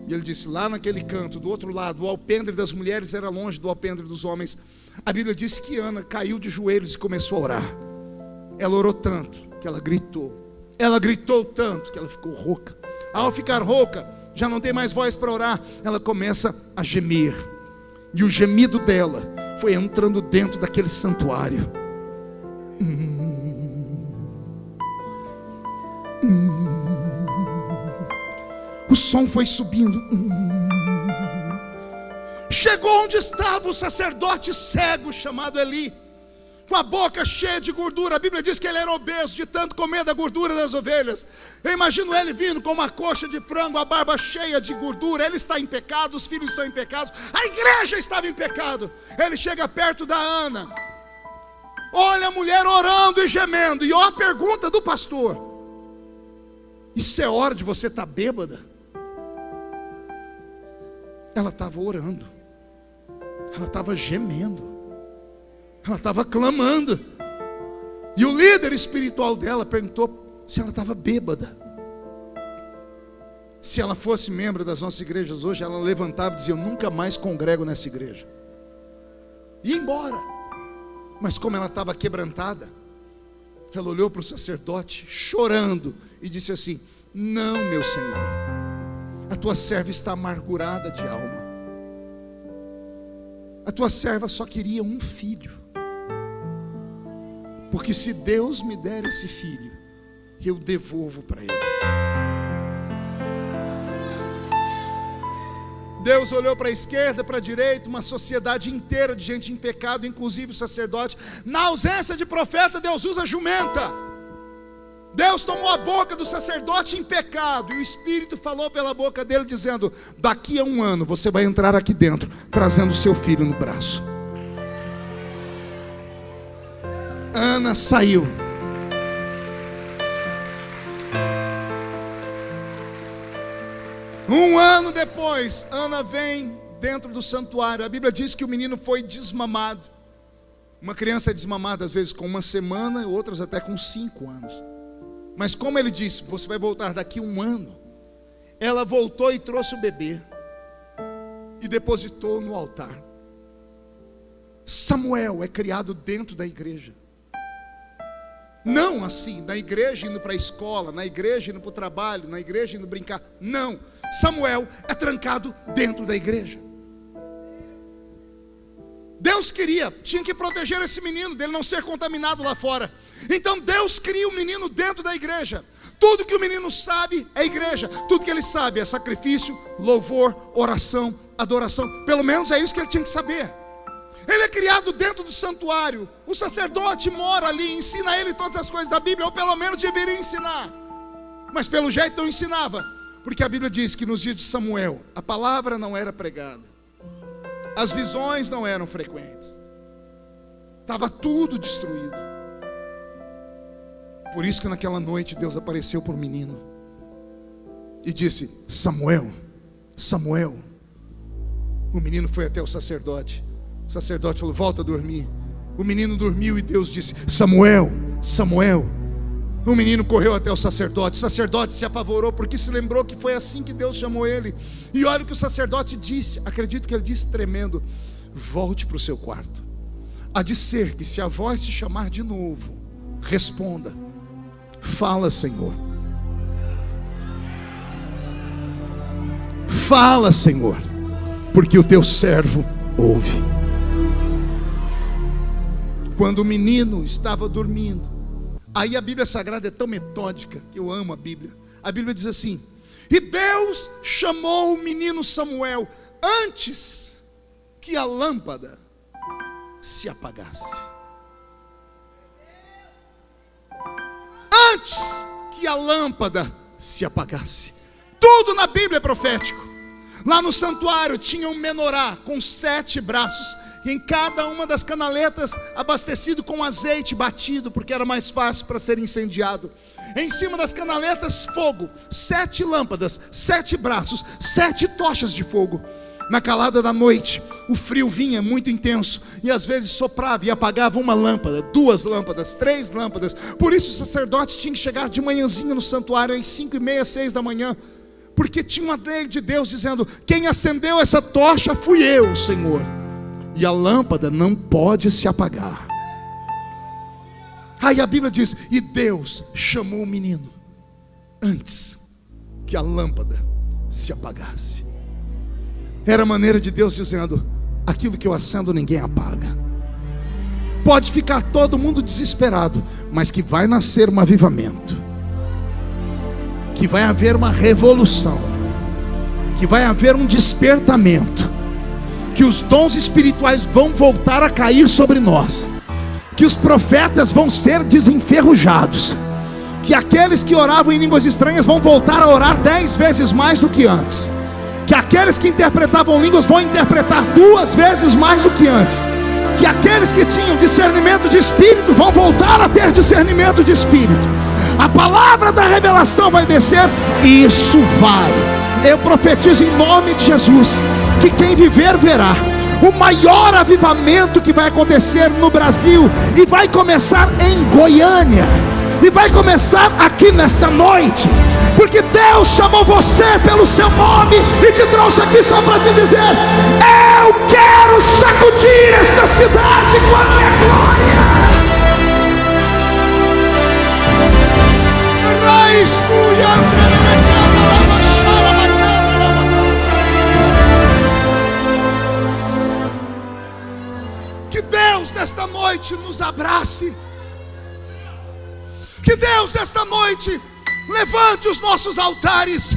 E ele disse: lá naquele canto, do outro lado. O alpendre das mulheres era longe do alpendre dos homens. A Bíblia diz que Ana caiu de joelhos e começou a orar. Ela orou tanto que ela gritou. Ela gritou tanto que ela ficou rouca. Ao ficar rouca, já não tem mais voz para orar. Ela começa a gemer. E o gemido dela foi entrando dentro daquele santuário. O som foi subindo. Chegou onde estava o sacerdote cego chamado Eli, com a boca cheia de gordura. A Bíblia diz que ele era obeso de tanto comer da gordura das ovelhas. Eu imagino ele vindo com uma coxa de frango, a barba cheia de gordura. Ele está em pecado, os filhos estão em pecado, a igreja estava em pecado. Ele chega perto da Ana, olha a mulher orando e gemendo. E olha a pergunta do pastor: isso é hora de você estar bêbada? Ela estava orando, ela estava gemendo, ela estava clamando. E o líder espiritual dela perguntou se ela estava bêbada. Se ela fosse membro das nossas igrejas hoje, ela levantava e dizia: eu nunca mais congrego nessa igreja, e ia embora. Mas como ela estava quebrantada, ela olhou para o sacerdote chorando e disse assim: não, meu Senhor, a tua serva está amargurada de alma. A tua serva só queria um filho, porque se Deus me der esse filho, eu devolvo para ele. Deus olhou para a esquerda, para a direita, uma sociedade inteira de gente em pecado, inclusive o sacerdote. Na ausência de profeta, Deus usa jumenta. Deus tomou a boca do sacerdote em pecado, e o Espírito falou pela boca dele, dizendo: daqui a 1 ano você vai entrar aqui dentro, trazendo seu filho no braço. Ana saiu. Um ano depois, Ana vem dentro do santuário. A Bíblia diz que o menino foi desmamado. Uma criança é desmamada às vezes com 1 semana, outras até com 5 anos. Mas como ele disse, você vai voltar daqui a 1 ano, ela voltou e trouxe o bebê e depositou no altar. Samuel é criado dentro da igreja. Não assim, na igreja indo para a escola, na igreja indo para o trabalho, na igreja indo brincar. Não, Samuel é trancado dentro da igreja. Deus tinha que proteger esse menino, dele não ser contaminado lá fora. Então Deus cria o menino dentro da igreja. Tudo que o menino sabe é igreja. Tudo que ele sabe é sacrifício, louvor, oração, adoração. Pelo menos é isso que ele tinha que saber. Ele é criado dentro do santuário. O sacerdote mora ali, ensina a ele todas as coisas da Bíblia, ou pelo menos deveria ensinar. Mas pelo jeito não ensinava, porque a Bíblia diz que nos dias de Samuel a palavra não era pregada, as visões não eram frequentes, estava tudo destruído. Por isso que naquela noite Deus apareceu para o menino e disse: Samuel, Samuel. O menino foi até o sacerdote. O sacerdote falou: volta a dormir. O menino dormiu e Deus disse: Samuel, Samuel. O menino correu até o sacerdote se apavorou, porque se lembrou que foi assim que Deus chamou ele. E olha o que o sacerdote disse, acredito que ele disse tremendo: volte para o seu quarto. Há de ser que se a voz se chamar de novo, responda: fala, Senhor. Fala, Senhor, porque o teu servo ouve. Quando o menino estava dormindo, aí a Bíblia Sagrada é tão metódica, que eu amo a Bíblia. A Bíblia diz assim: e Deus chamou o menino Samuel antes que a lâmpada se apagasse. Antes que a lâmpada se apagasse. Tudo na Bíblia é profético. Lá no santuário tinha um menorá com 7 braços, em cada uma das canaletas abastecido com azeite batido, porque era mais fácil para ser incendiado. Em cima das canaletas, fogo, 7 lâmpadas, 7 braços, 7 tochas de fogo. Na calada da noite, o frio vinha muito intenso, e às vezes soprava e apagava uma lâmpada, 2 lâmpadas, 3 lâmpadas. Por isso o sacerdote tinha que chegar de manhãzinha no santuário, às 5:30, 6 da manhã, porque tinha uma lei de Deus dizendo: quem acendeu essa tocha fui eu, Senhor. E a lâmpada não pode se apagar. Aí a Bíblia diz: e Deus chamou o menino antes que a lâmpada se apagasse. Era a maneira de Deus dizendo: aquilo que eu acendo ninguém apaga. Pode ficar todo mundo desesperado, mas que vai nascer um avivamento, que vai haver uma revolução, que vai haver um despertamento, que os dons espirituais vão voltar a cair sobre nós, que os profetas vão ser desenferrujados, que aqueles que oravam em línguas estranhas vão voltar a orar 10 vezes mais do que antes, que aqueles que interpretavam línguas vão interpretar 2 vezes mais do que antes, que aqueles que tinham discernimento de espírito vão voltar a ter discernimento de espírito. A palavra da revelação vai descer, e isso vai. Eu profetizo em nome de Jesus que quem viver verá o maior avivamento que vai acontecer no Brasil, e vai começar em Goiânia, e vai começar aqui nesta noite, porque Deus chamou você pelo seu nome e te trouxe aqui só para te dizer: eu quero sacudir esta cidade com a minha glória. Que Deus nesta noite nos abrace. Que Deus nesta noite levante os nossos altares.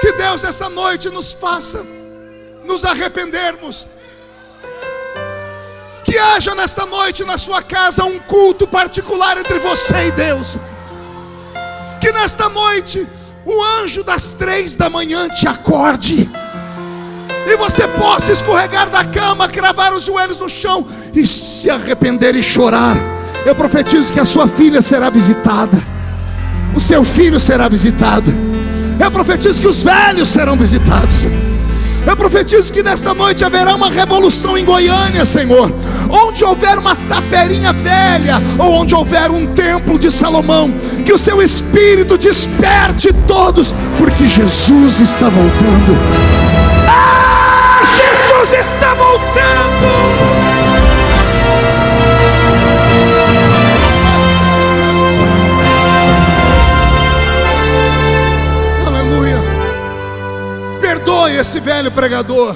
Que Que Deus essa noite nos faça nos arrependermos. Que haja nesta noite na sua casa um culto particular entre você e Deus. Que nesta noite o anjo das 3 da manhã te acorde e você possa escorregar da cama, cravar os joelhos no chão e se arrepender e chorar. Eu profetizo que a sua filha será visitada, o seu filho será visitado. Eu profetizo que os velhos serão visitados. Eu profetizo que nesta noite haverá uma revolução em Goiânia, Senhor. Onde houver uma taperinha velha, ou onde houver um templo de Salomão, que o seu Espírito desperte todos, porque Jesus está voltando. Ah, Jesus está voltando. Perdoe esse velho pregador.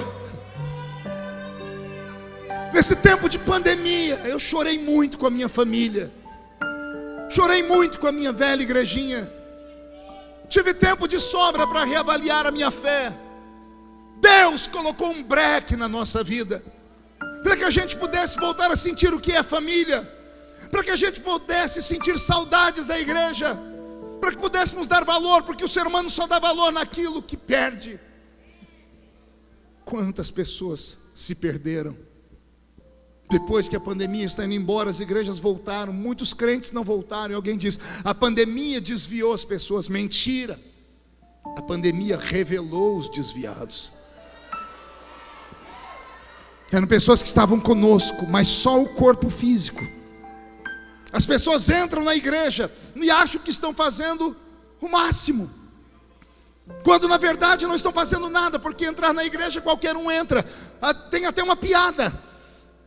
Nesse tempo de pandemia, eu chorei muito com a minha família. Chorei muito com a minha velha igrejinha. Tive tempo de sobra para reavaliar a minha fé. Deus colocou um breque na nossa vida, para que a gente pudesse voltar a sentir o que é família, para que a gente pudesse sentir saudades da igreja, para que pudéssemos dar valor, porque o ser humano só dá valor naquilo que perde. Quantas pessoas se perderam. Depois que a pandemia está indo embora, as igrejas voltaram, muitos crentes não voltaram. E alguém diz: a pandemia desviou as pessoas. Mentira. A pandemia revelou os desviados. Eram pessoas que estavam conosco, mas só o corpo físico. As pessoas entram na igreja e acham que estão fazendo o máximo, quando na verdade não estão fazendo nada, porque entrar na igreja qualquer um entra. Tem até uma piada.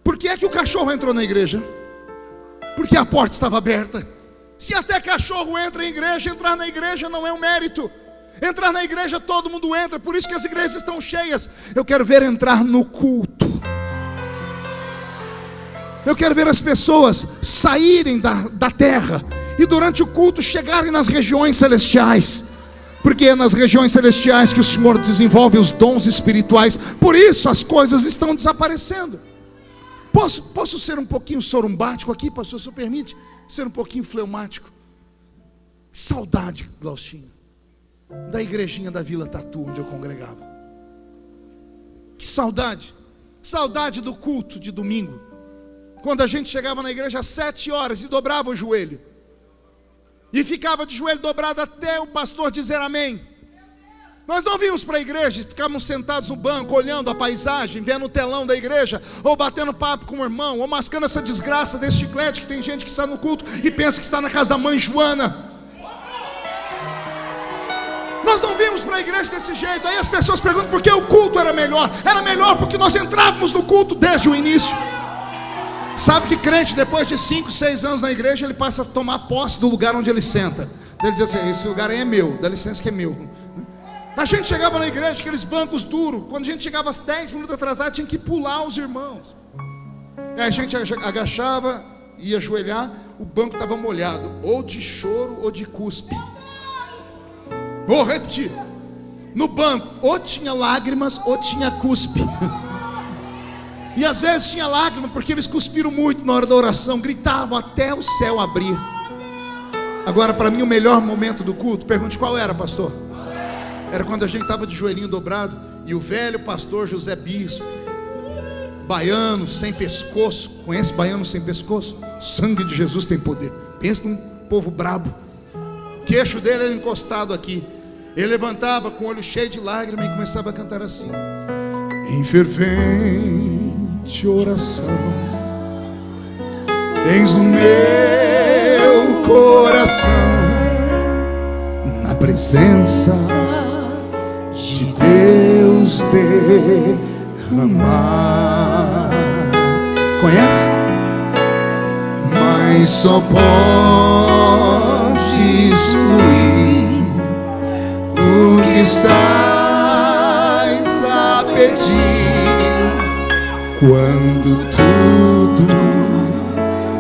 Por que é que o cachorro entrou na igreja? Porque a porta estava aberta. Se até cachorro entra em igreja, entrar na igreja não é um mérito. Entrar na igreja todo mundo entra, por isso que as igrejas estão cheias. Eu quero ver entrar no culto. Eu quero ver as pessoas saírem da terra e durante o culto chegarem nas regiões celestiais, porque é nas regiões celestiais que o Senhor desenvolve os dons espirituais. Por isso as coisas estão desaparecendo. Posso ser um pouquinho sorumbático aqui, pastor, se o permite? Ser um pouquinho fleumático. Saudade, Glaustinho, da igrejinha da Vila Tatu, onde eu congregava. Que saudade. Saudade do culto de domingo, quando a gente chegava na igreja às 7 horas e dobrava o joelho, e ficava de joelho dobrado até o pastor dizer amém. Nós não vínhamos para a igreja, ficávamos sentados no banco, olhando a paisagem, vendo o telão da igreja, ou batendo papo com o irmão, ou mascando essa desgraça desse chiclete, que tem gente que está no culto e pensa que está na casa da mãe Joana. Nós não vimos para a igreja desse jeito. Aí as pessoas perguntam por que o culto era melhor. Era melhor porque nós entrávamos no culto desde o início. Sabe que crente, depois de 5, 6 anos na igreja, ele passa a tomar posse do lugar onde ele senta. Ele diz assim: esse lugar aí é meu, dá licença que é meu. A gente chegava na igreja, aqueles bancos duros. Quando a gente chegava 10 minutos atrasado, tinha que pular os irmãos. Aí a gente agachava, ia ajoelhar, o banco estava molhado, ou de choro ou de cuspe. Vou repetir. No banco, ou tinha lágrimas ou tinha cuspe. E às vezes tinha lágrima porque eles cuspiram muito na hora da oração, gritavam até o céu abrir. Agora, para mim, o melhor momento do culto, pergunte qual era, pastor? Era quando a gente estava de joelhinho dobrado e o velho pastor José Bispo, baiano sem pescoço. Conhece baiano sem pescoço? Sangue de Jesus tem poder. Pensa num povo brabo. O queixo dele era encostado aqui. Ele levantava com o olho cheio de lágrimas e começava a cantar assim: em fervente oração, tens no meu coração, na presença de Deus derramar. Conhece? Mas só podes fluir o que estás a pedir, quando tudo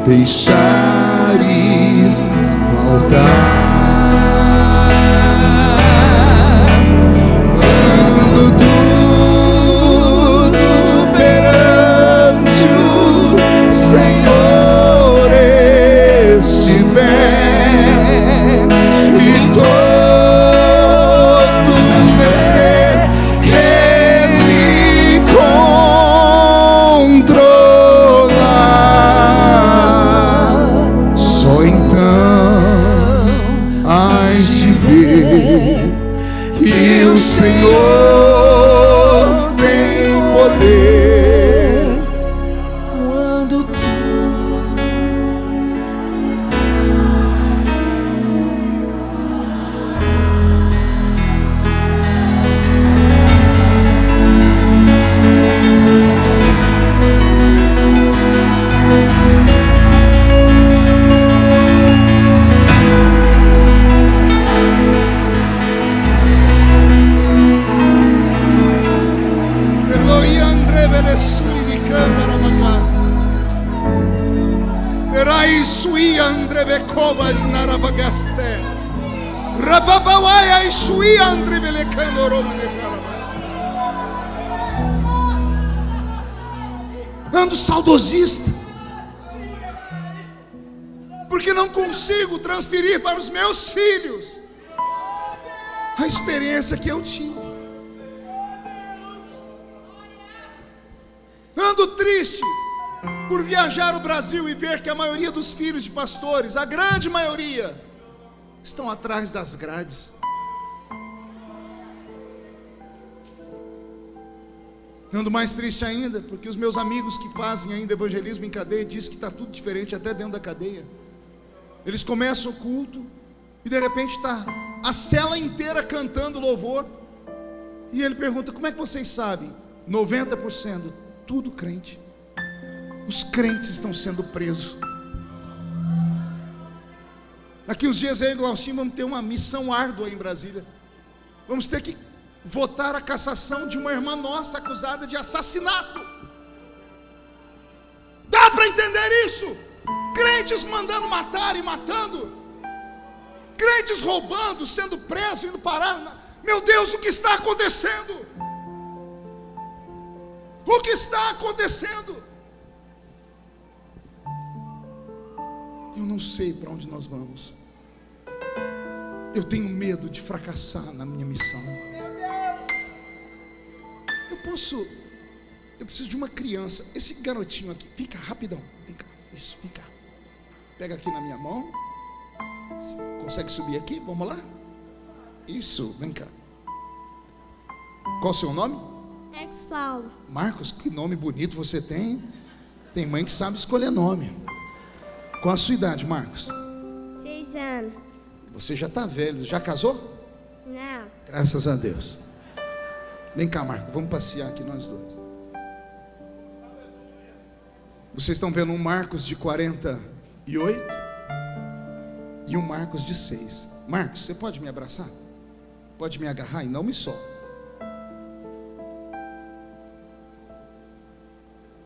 deixares no altar. dando tudo. Ando saudosista, porque não consigo transferir para os meus filhos a experiência que eu tive. Ando triste por viajar o Brasil e ver que a maioria dos filhos de pastores, a grande maioria, estão atrás das grades. Ando mais triste ainda, porque os meus amigos que fazem ainda evangelismo em cadeia dizem que está tudo diferente até dentro da cadeia. Eles começam o culto e de repente está a cela inteira cantando louvor. E ele pergunta: como é que vocês sabem? 90%, tudo crente. Os crentes estão sendo presos. Daqui uns dias eu e o Glaucinho vamos ter uma missão árdua em Brasília. Vamos ter que votar a cassação de uma irmã nossa acusada de assassinato. Dá para entender isso? Crentes mandando matar e matando, crentes roubando, sendo presos, indo parar. Meu Deus, o que está acontecendo? O que está acontecendo? Eu não sei para onde nós vamos. Eu tenho medo de fracassar na minha missão. Eu preciso de uma criança. Esse garotinho aqui, vem cá, rapidão. Vem cá, isso, vem cá. Pega aqui na minha mão. Consegue subir aqui? Vamos lá? Isso, vem cá. Qual o seu nome? Marcos Paulo. Marcos, que nome bonito você tem. Tem mãe que sabe escolher nome. Qual a sua idade, Marcos? 6 anos. Você já está velho. Já casou? Não. Graças a Deus. Vem cá, Marcos, vamos passear aqui nós dois. Vocês estão vendo um Marcos de 48 e um Marcos de 6. Marcos, você pode me abraçar? Pode me agarrar e não me solta.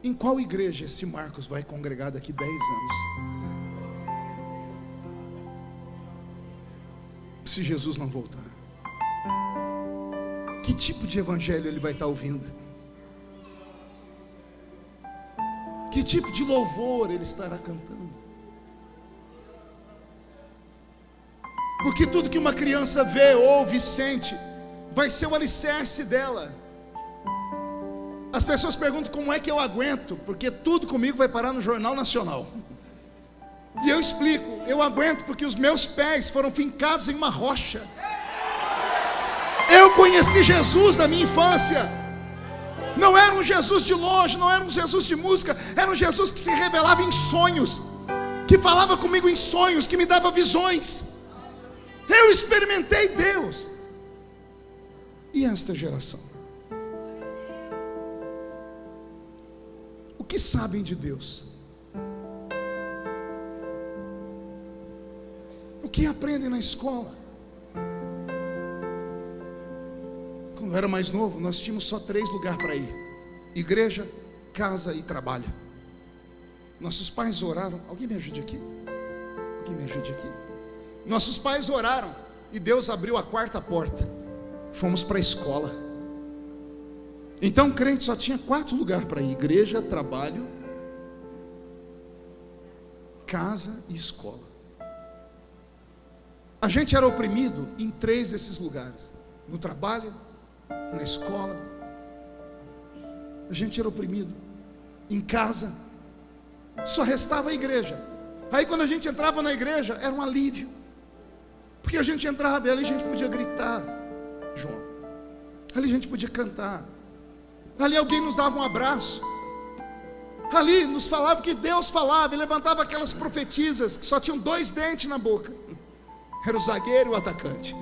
Em qual igreja esse Marcos vai congregar daqui 10 anos? Se Jesus não voltar. Que tipo de evangelho ele vai estar ouvindo? Que tipo de louvor ele estará cantando? Porque tudo que uma criança vê, ouve, sente, vai ser o alicerce dela. As pessoas perguntam como é que eu aguento, porque tudo comigo vai parar no Jornal Nacional. E eu explico: eu aguento porque os meus pés foram fincados em uma rocha. Eu conheci Jesus na minha infância. Não era um Jesus de longe, não era um Jesus de música, era um Jesus que se revelava em sonhos, que falava comigo em sonhos, que me dava visões. Eu experimentei Deus. E esta geração? O que sabem de Deus? O que aprendem na escola? Quando eu era mais novo, nós tínhamos só 3 lugares para ir: igreja, casa e trabalho. Nossos pais oraram. Alguém me ajude aqui? Alguém me ajude aqui? Nossos pais oraram e Deus abriu a 4ª porta. Fomos para a escola. Então o crente só tinha 4 lugares para ir: igreja, trabalho, casa e escola. A gente era oprimido em 3 desses lugares: no trabalho, na escola. A gente era oprimido em casa. Só restava a igreja. Aí quando a gente entrava na igreja, era um alívio, porque a gente entrava e ali a gente podia gritar, João. Ali a gente podia cantar. Ali alguém nos dava um abraço. Ali nos falava que Deus falava e levantava aquelas profetisas que só tinham 2 dentes na boca. Era o zagueiro e o atacante.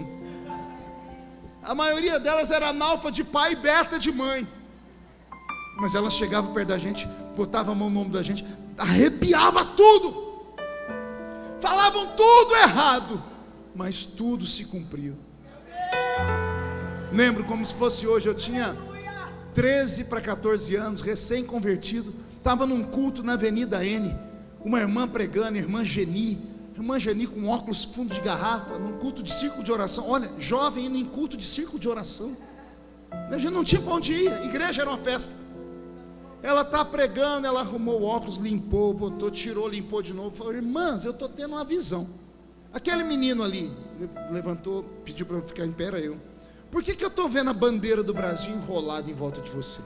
A maioria delas era analfa de pai e beta de mãe. Mas elas chegavam perto da gente, botavam a mão no ombro da gente, arrepiava tudo. Falavam tudo errado, mas tudo se cumpriu. Lembro como se fosse hoje. Eu tinha 13 para 14 anos, recém-convertido. Estava num culto na Avenida N. Uma irmã pregando, irmã Geni com óculos fundo de garrafa, num culto de círculo de oração. Olha, jovem indo em culto de círculo de oração. A gente não tinha para onde ir, igreja era uma festa. Ela está pregando, ela arrumou o óculos, limpou, botou, tirou, limpou de novo. Falou: irmãs, eu estou tendo uma visão. Aquele menino ali levantou, pediu para eu ficar em pé, era eu. Por que eu estou vendo a bandeira do Brasil enrolada em volta de você?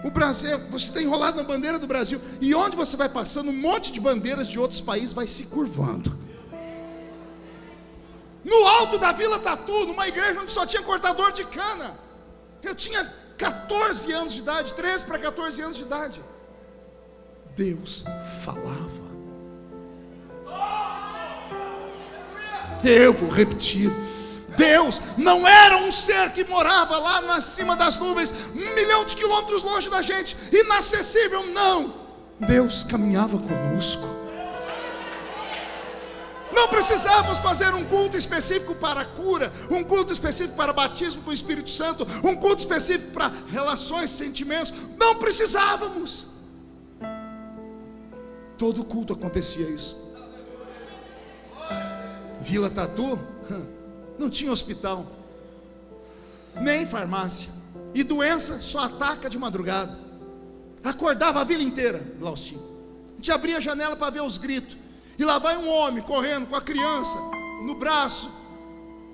O Brasil, você está enrolado na bandeira do Brasil. E onde você vai passando, um monte de bandeiras de outros países vai se curvando. No alto da Vila Tatu, numa igreja onde só tinha cortador de cana. Eu tinha 14 anos de idade, 13 para 14 anos de idade. Deus falava. Eu vou repetir. Deus não era um ser que morava lá na cima das nuvens, 1 milhão de quilômetros longe da gente, inacessível, não. Deus caminhava conosco. Não precisávamos fazer um culto específico para a cura, um culto específico para batismo com o Espírito Santo, um culto específico para relações, sentimentos. Não precisávamos. Todo culto acontecia isso. Vila Tatu não tinha hospital, nem farmácia, e doença só ataca de madrugada. Acordava a vila inteira, Glaustinho. A gente abria a janela para ver os gritos, e lá vai um homem correndo com a criança no braço,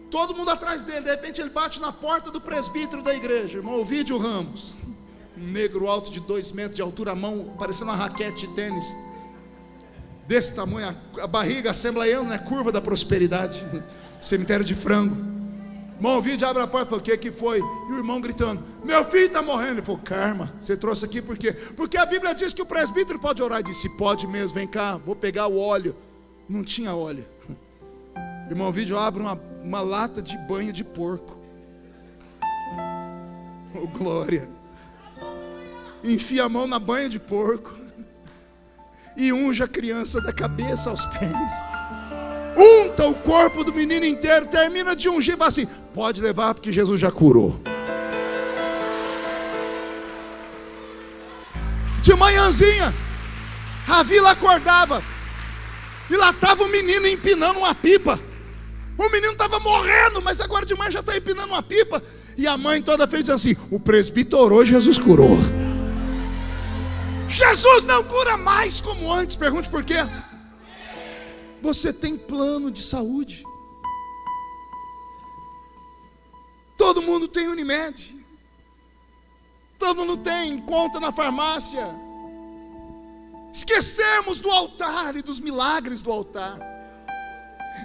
todo mundo atrás dele. De repente ele bate na porta do presbítero da igreja, irmão Ovídio Ramos, um negro alto de 2 metros de altura, a mão parecendo uma raquete de tênis, desse tamanho, a barriga assembleiana, né? Curva da prosperidade, cemitério de frango. Irmão Ovídio abre a porta e fala: o que foi? E o irmão gritando: meu filho está morrendo. Ele falou: Karma, você trouxe aqui por quê? Porque a Bíblia diz que o presbítero pode orar. Ele disse: pode mesmo, vem cá, vou pegar o óleo. Não tinha óleo. O irmão Ovídio abre uma lata de banha de porco. Oh, glória. Enfia a mão na banha de porco e unge a criança da cabeça aos pés. Unta o corpo do menino inteiro, termina de ungir, fala assim: pode levar porque Jesus já curou. De manhãzinha, a vila acordava, e lá estava o menino empinando uma pipa. O menino estava morrendo, mas agora de manhã já está empinando uma pipa. E a mãe toda feliz assim: o presbítero orou e Jesus curou. Jesus não cura mais como antes. Pergunte por quê? Você tem plano de saúde. Todo mundo tem Unimed. Todo mundo tem conta na farmácia. Esquecemos do altar e dos milagres do altar.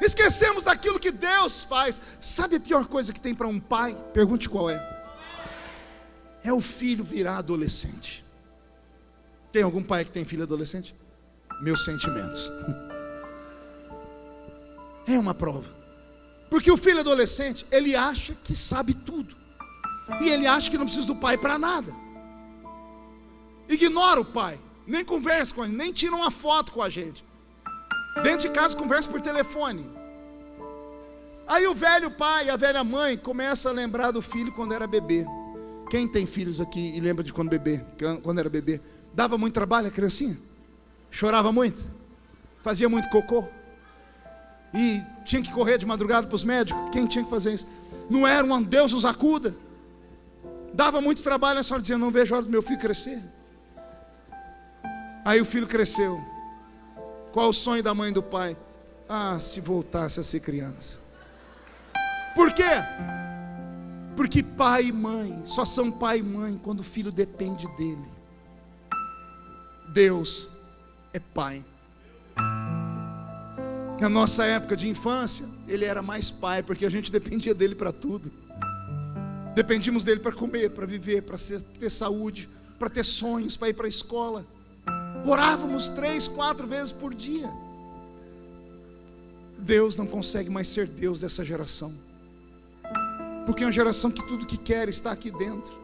Esquecemos daquilo que Deus faz. Sabe a pior coisa que tem para um pai? Pergunte qual é. É o filho virar adolescente. Tem algum pai que tem filho adolescente? Meus sentimentos. É uma prova. Porque o filho adolescente, ele acha que sabe tudo. E ele acha que não precisa do pai para nada. Ignora o pai. Nem conversa com a gente, nem tira uma foto com a gente. Dentro de casa conversa por telefone. Aí o velho pai e a velha mãe começam a lembrar do filho quando era bebê. Quem tem filhos aqui e lembra de quando era bebê? Dava muito trabalho a criancinha? Chorava muito? Fazia muito cocô? E tinha que correr de madrugada para os médicos? Quem tinha que fazer isso? Não era um Deus nos acuda? Dava muito trabalho, a senhora dizia: não vejo a hora do meu filho crescer. Aí o filho cresceu. Qual o sonho da mãe e do pai? Ah, se voltasse a ser criança. Por quê? Porque pai e mãe só são pai e mãe quando o filho depende dele. Deus é pai. Na nossa época de infância, ele era mais pai, porque a gente dependia dele para tudo. Dependíamos dele para comer, para viver, para ter saúde, para ter sonhos, para ir para a escola. Orávamos 3, 4 vezes por dia. Deus não consegue mais ser Deus dessa geração, porque é uma geração que tudo que quer está aqui dentro.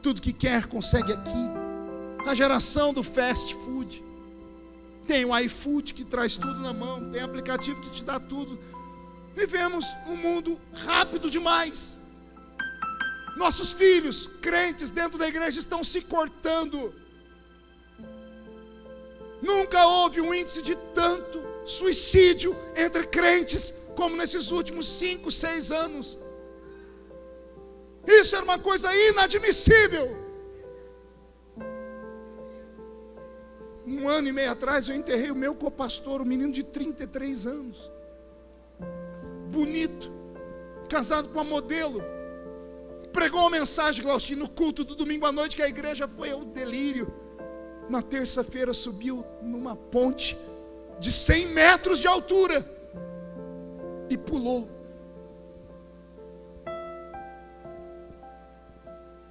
Tudo que quer consegue aqui. A geração do fast food. Tem o iFood que traz tudo na mão, tem aplicativo que te dá tudo. Vivemos um mundo rápido demais. Nossos filhos, crentes dentro da igreja, estão se cortando. Nunca houve um índice de tanto suicídio entre crentes como nesses últimos 5, 6 anos. Isso era uma coisa inadmissível. 1 ano e meio atrás eu enterrei o meu copastor, um menino de 33 anos, bonito, casado com uma modelo. Pregou uma mensagem, Glaustinho, no culto do domingo à noite, que a igreja foi ao delírio. Na terça-feira subiu numa ponte de 100 metros de altura e pulou.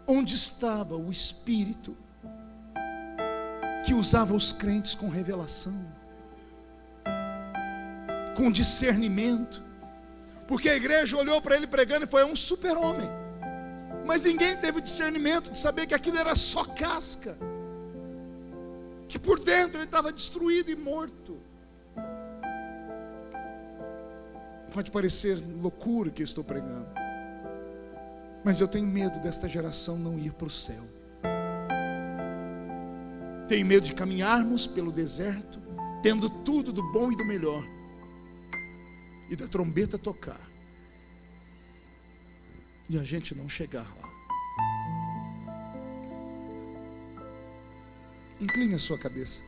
Onde estava o Espírito que usava os crentes com revelação, com discernimento? Porque a igreja olhou para ele pregando e foi um super-homem, mas ninguém teve o discernimento de saber que aquilo era só casca, que por dentro ele estava destruído e morto. Pode parecer loucura o que eu estou pregando, mas eu tenho medo desta geração não ir para o céu. Tenho medo de caminharmos pelo deserto, tendo tudo do bom e do melhor, e da trombeta tocar, e a gente não chegar lá. Incline a sua cabeça.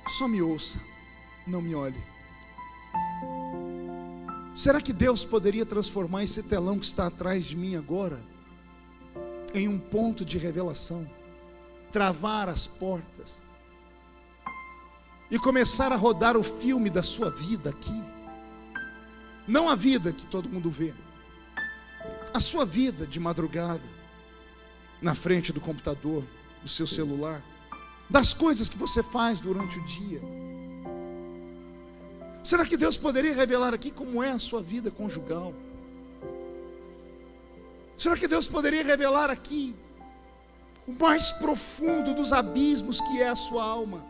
Só me ouça, não me olhe. Será que Deus poderia transformar esse telão que está atrás de mim agora em um ponto de revelação, travar as portas e começar a rodar o filme da sua vida aqui? Não a vida que todo mundo vê, a sua vida de madrugada, na frente do computador, do seu celular, das coisas que você faz durante o dia. Será que Deus poderia revelar aqui como é a sua vida conjugal? Será que Deus poderia revelar aqui o mais profundo dos abismos que é a sua alma?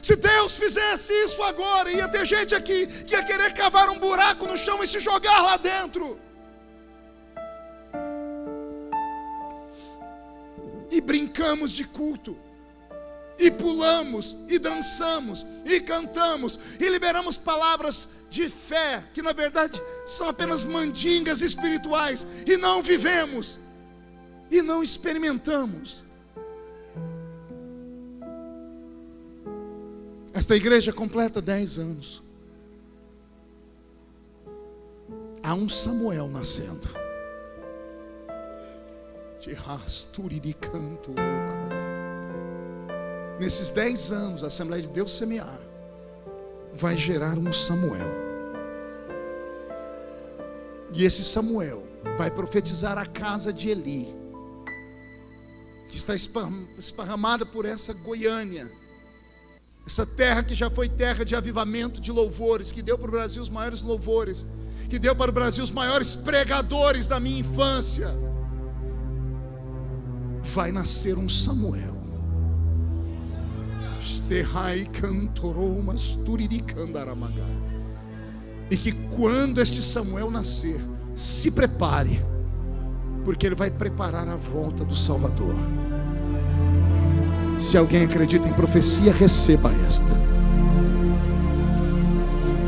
Se Deus fizesse isso agora, ia ter gente aqui que ia querer cavar um buraco no chão e se jogar lá dentro. E brincamos de culto, e pulamos, e dançamos, e cantamos, e liberamos palavras de fé, que na verdade são apenas mandingas espirituais, e não vivemos, e não experimentamos. Esta igreja completa 10 anos. Há um Samuel nascendo. Nesses 10 anos, a Assembleia de Deus Semear vai gerar um Samuel. E esse Samuel vai profetizar a casa de Eli, que está esparramada por essa Goiânia, essa terra que já foi terra de avivamento, de louvores, que deu para o Brasil os maiores louvores, que deu para o Brasil os maiores pregadores da minha infância. Vai nascer um Samuel. E que quando este Samuel nascer, se prepare, porque ele vai preparar a volta do Salvador. Se alguém acredita em profecia, receba esta.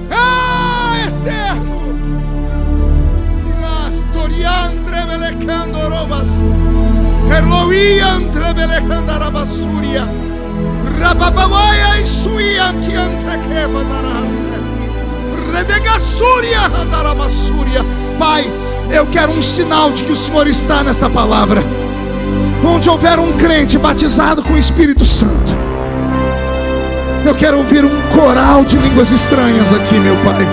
Ah, eterno! Pai, eu quero um sinal de que o Senhor está nesta palavra. Onde houver um crente batizado com o Espírito Santo, eu quero ouvir um coral de línguas estranhas aqui, meu Pai.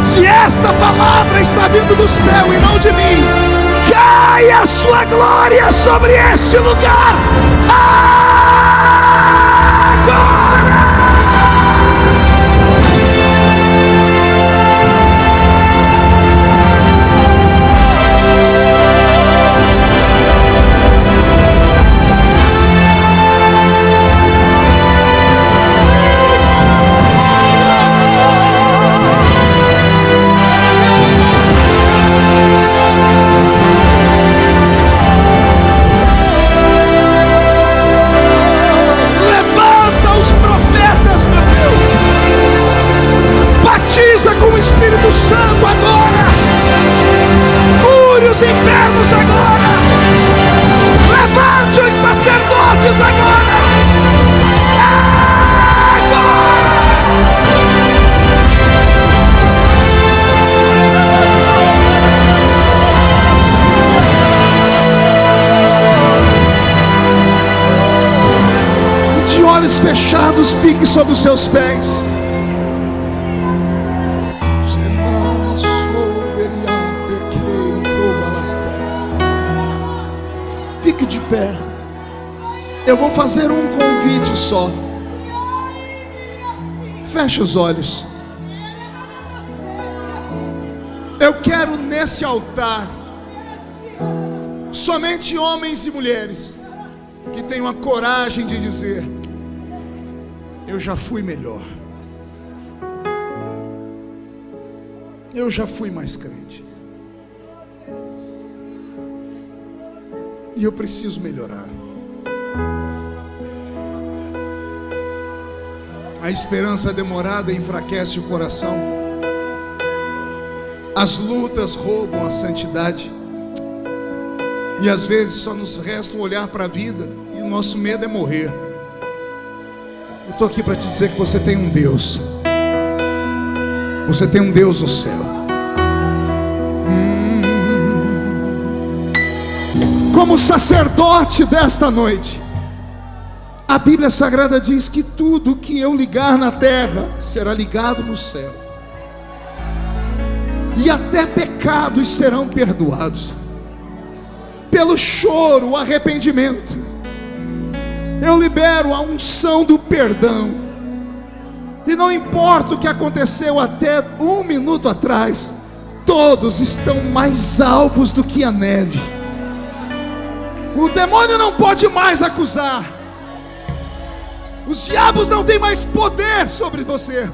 Se esta palavra está vindo do céu e não de mim, caia a sua glória sobre este lugar agora. Batiza com o Espírito Santo agora. Cure os enfermos agora. Levante os sacerdotes agora. De olhos fechados, fique sobre os seus pés. Fique de pé. Eu vou fazer um convite só. Feche os olhos. Eu quero nesse altar somente homens e mulheres que tenham a coragem de dizer: eu já fui melhor. Eu já fui mais crente. E eu preciso melhorar. A esperança demorada enfraquece o coração. As lutas roubam a santidade. E às vezes só nos resta olhar para a vida e o nosso medo é morrer. Eu estou aqui para te dizer que você tem um Deus. Você tem um Deus no céu. Como sacerdote desta noite, a Bíblia Sagrada diz que tudo que eu ligar na terra será ligado no céu, e até pecados serão perdoados. Pelo choro, o arrependimento, eu libero a unção do perdão. E não importa o que aconteceu até 1 minuto atrás, todos estão mais alvos do que a neve. O demônio não pode mais acusar. Os diabos não têm mais poder sobre você.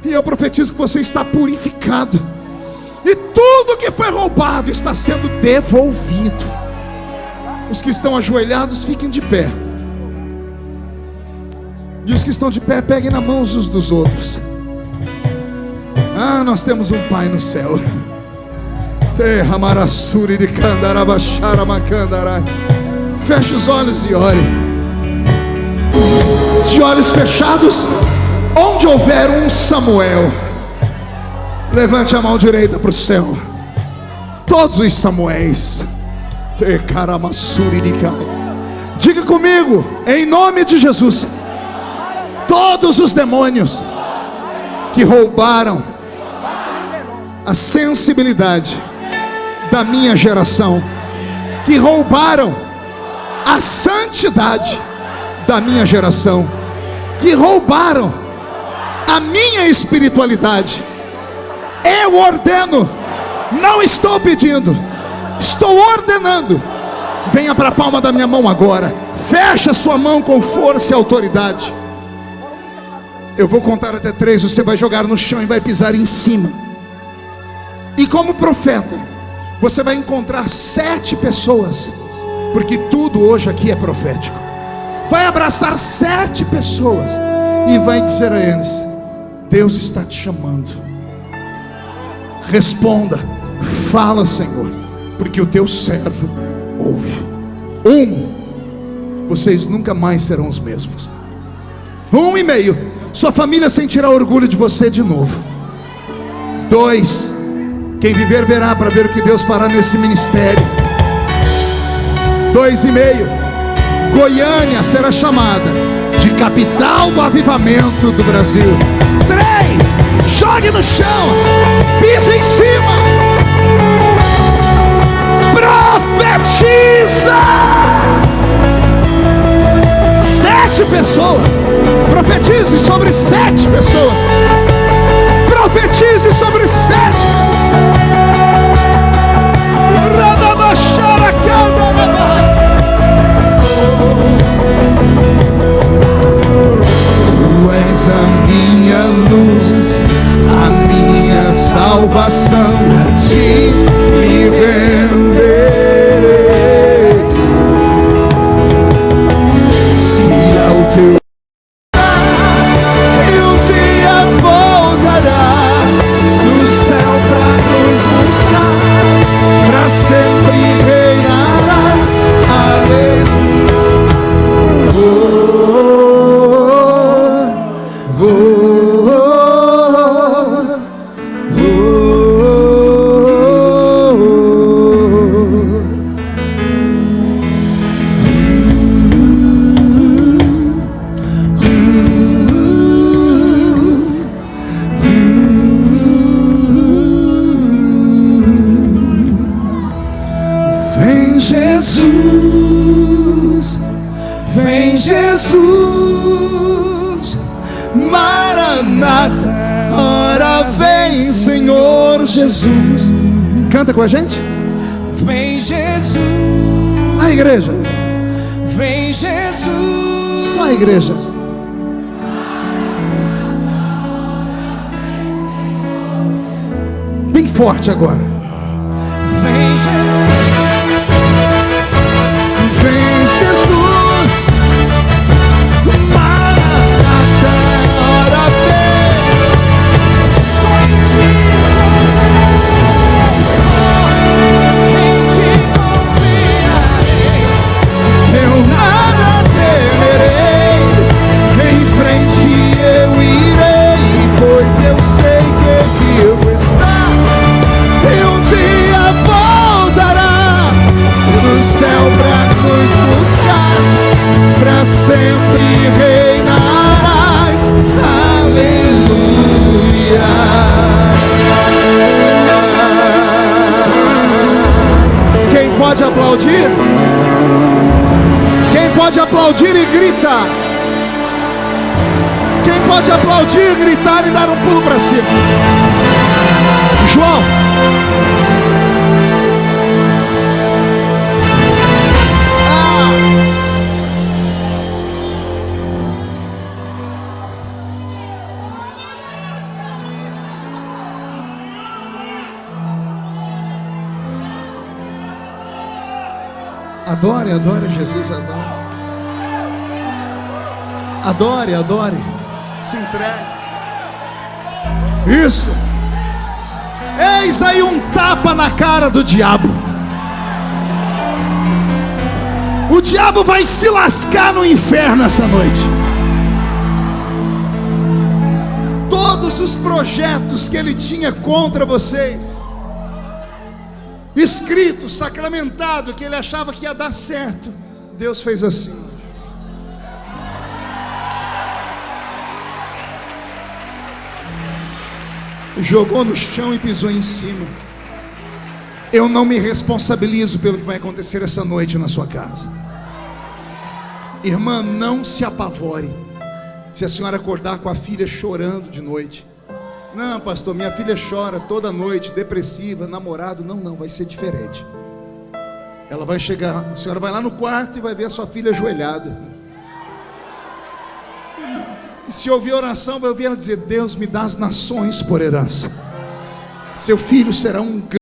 E eu profetizo que você está purificado. E tudo que foi roubado está sendo devolvido. Os que estão ajoelhados, fiquem de pé. E os que estão de pé, peguem na mão uns dos outros. Ah, nós temos um Pai no céu. Feche os olhos e ore. De olhos fechados, onde houver um Samuel, levante a mão direita para o céu. Todos os Samuéis. Diga comigo, em nome de Jesus: todos os demônios que roubaram a sensibilidade da minha geração, que roubaram a santidade da minha geração, que roubaram a minha espiritualidade, eu ordeno, não estou pedindo, estou ordenando. Venha para a palma da minha mão agora. Feche a sua mão com força e autoridade. Eu vou contar até 3. Você vai jogar no chão e vai pisar em cima. E como profeta, você vai encontrar 7 pessoas, porque tudo hoje aqui é profético. Vai abraçar 7 pessoas e vai dizer a eles: Deus está te chamando. Responda, fala, Senhor, porque o teu servo ouve. 1, vocês nunca mais serão os mesmos. 1,5, sua família sentirá orgulho de você de novo. 2, quem viver verá para ver o que Deus fará nesse ministério. 2,5, Goiânia será chamada de de capital do avivamento do Brasil. 3, jogue no chão, pisa em cima, profetiza. 7 pessoas, profetize sobre 7 pessoas, profetize sobre 7. Tu és a minha luz, a minha salvação, a ti me renderei. Se ao teu um dia voltará do céu pra nos buscar, pra sempre reinarás. Aleluia. Vem Jesus, vem Jesus, Maranata, ora vem Senhor Jesus. Canta com a gente. Vem Jesus, A igreja, vem Jesus, só a igreja. Bem forte agora. vem Jesus, Vem Jesus, Maranata, ora vem. só em ti, só em ti confiarei. Eu nada temerei, em frente eu irei, pois eu sei que vivo está, e um dia voltará do céu pra nos buscar, pra sempre reinarás. Aleluia. Quem pode aplaudir? Quem pode aplaudir e gritar? Quem pode aplaudir, gritar e dar um pulo para cima? João. Adore, adore Jesus, adore. Adore, adore. Se entregue. Isso. Eis aí um tapa na cara do diabo. O diabo vai se lascar no inferno essa noite. Todos os projetos que ele tinha contra vocês, escrito, sacramentado, que ele achava que ia dar certo, Deus fez assim. Jogou no chão e pisou em cima. Eu não me responsabilizo pelo que vai acontecer essa noite na sua casa. Irmã, não se apavore se a senhora acordar com a filha chorando de noite. Não, pastor, minha filha chora toda noite, depressiva, namorado. Não, vai ser diferente. Ela vai chegar, a senhora vai lá no quarto e vai ver a sua filha ajoelhada. E se ouvir oração, vai ouvir ela dizer: Deus, me dá as nações por herança. Seu filho será um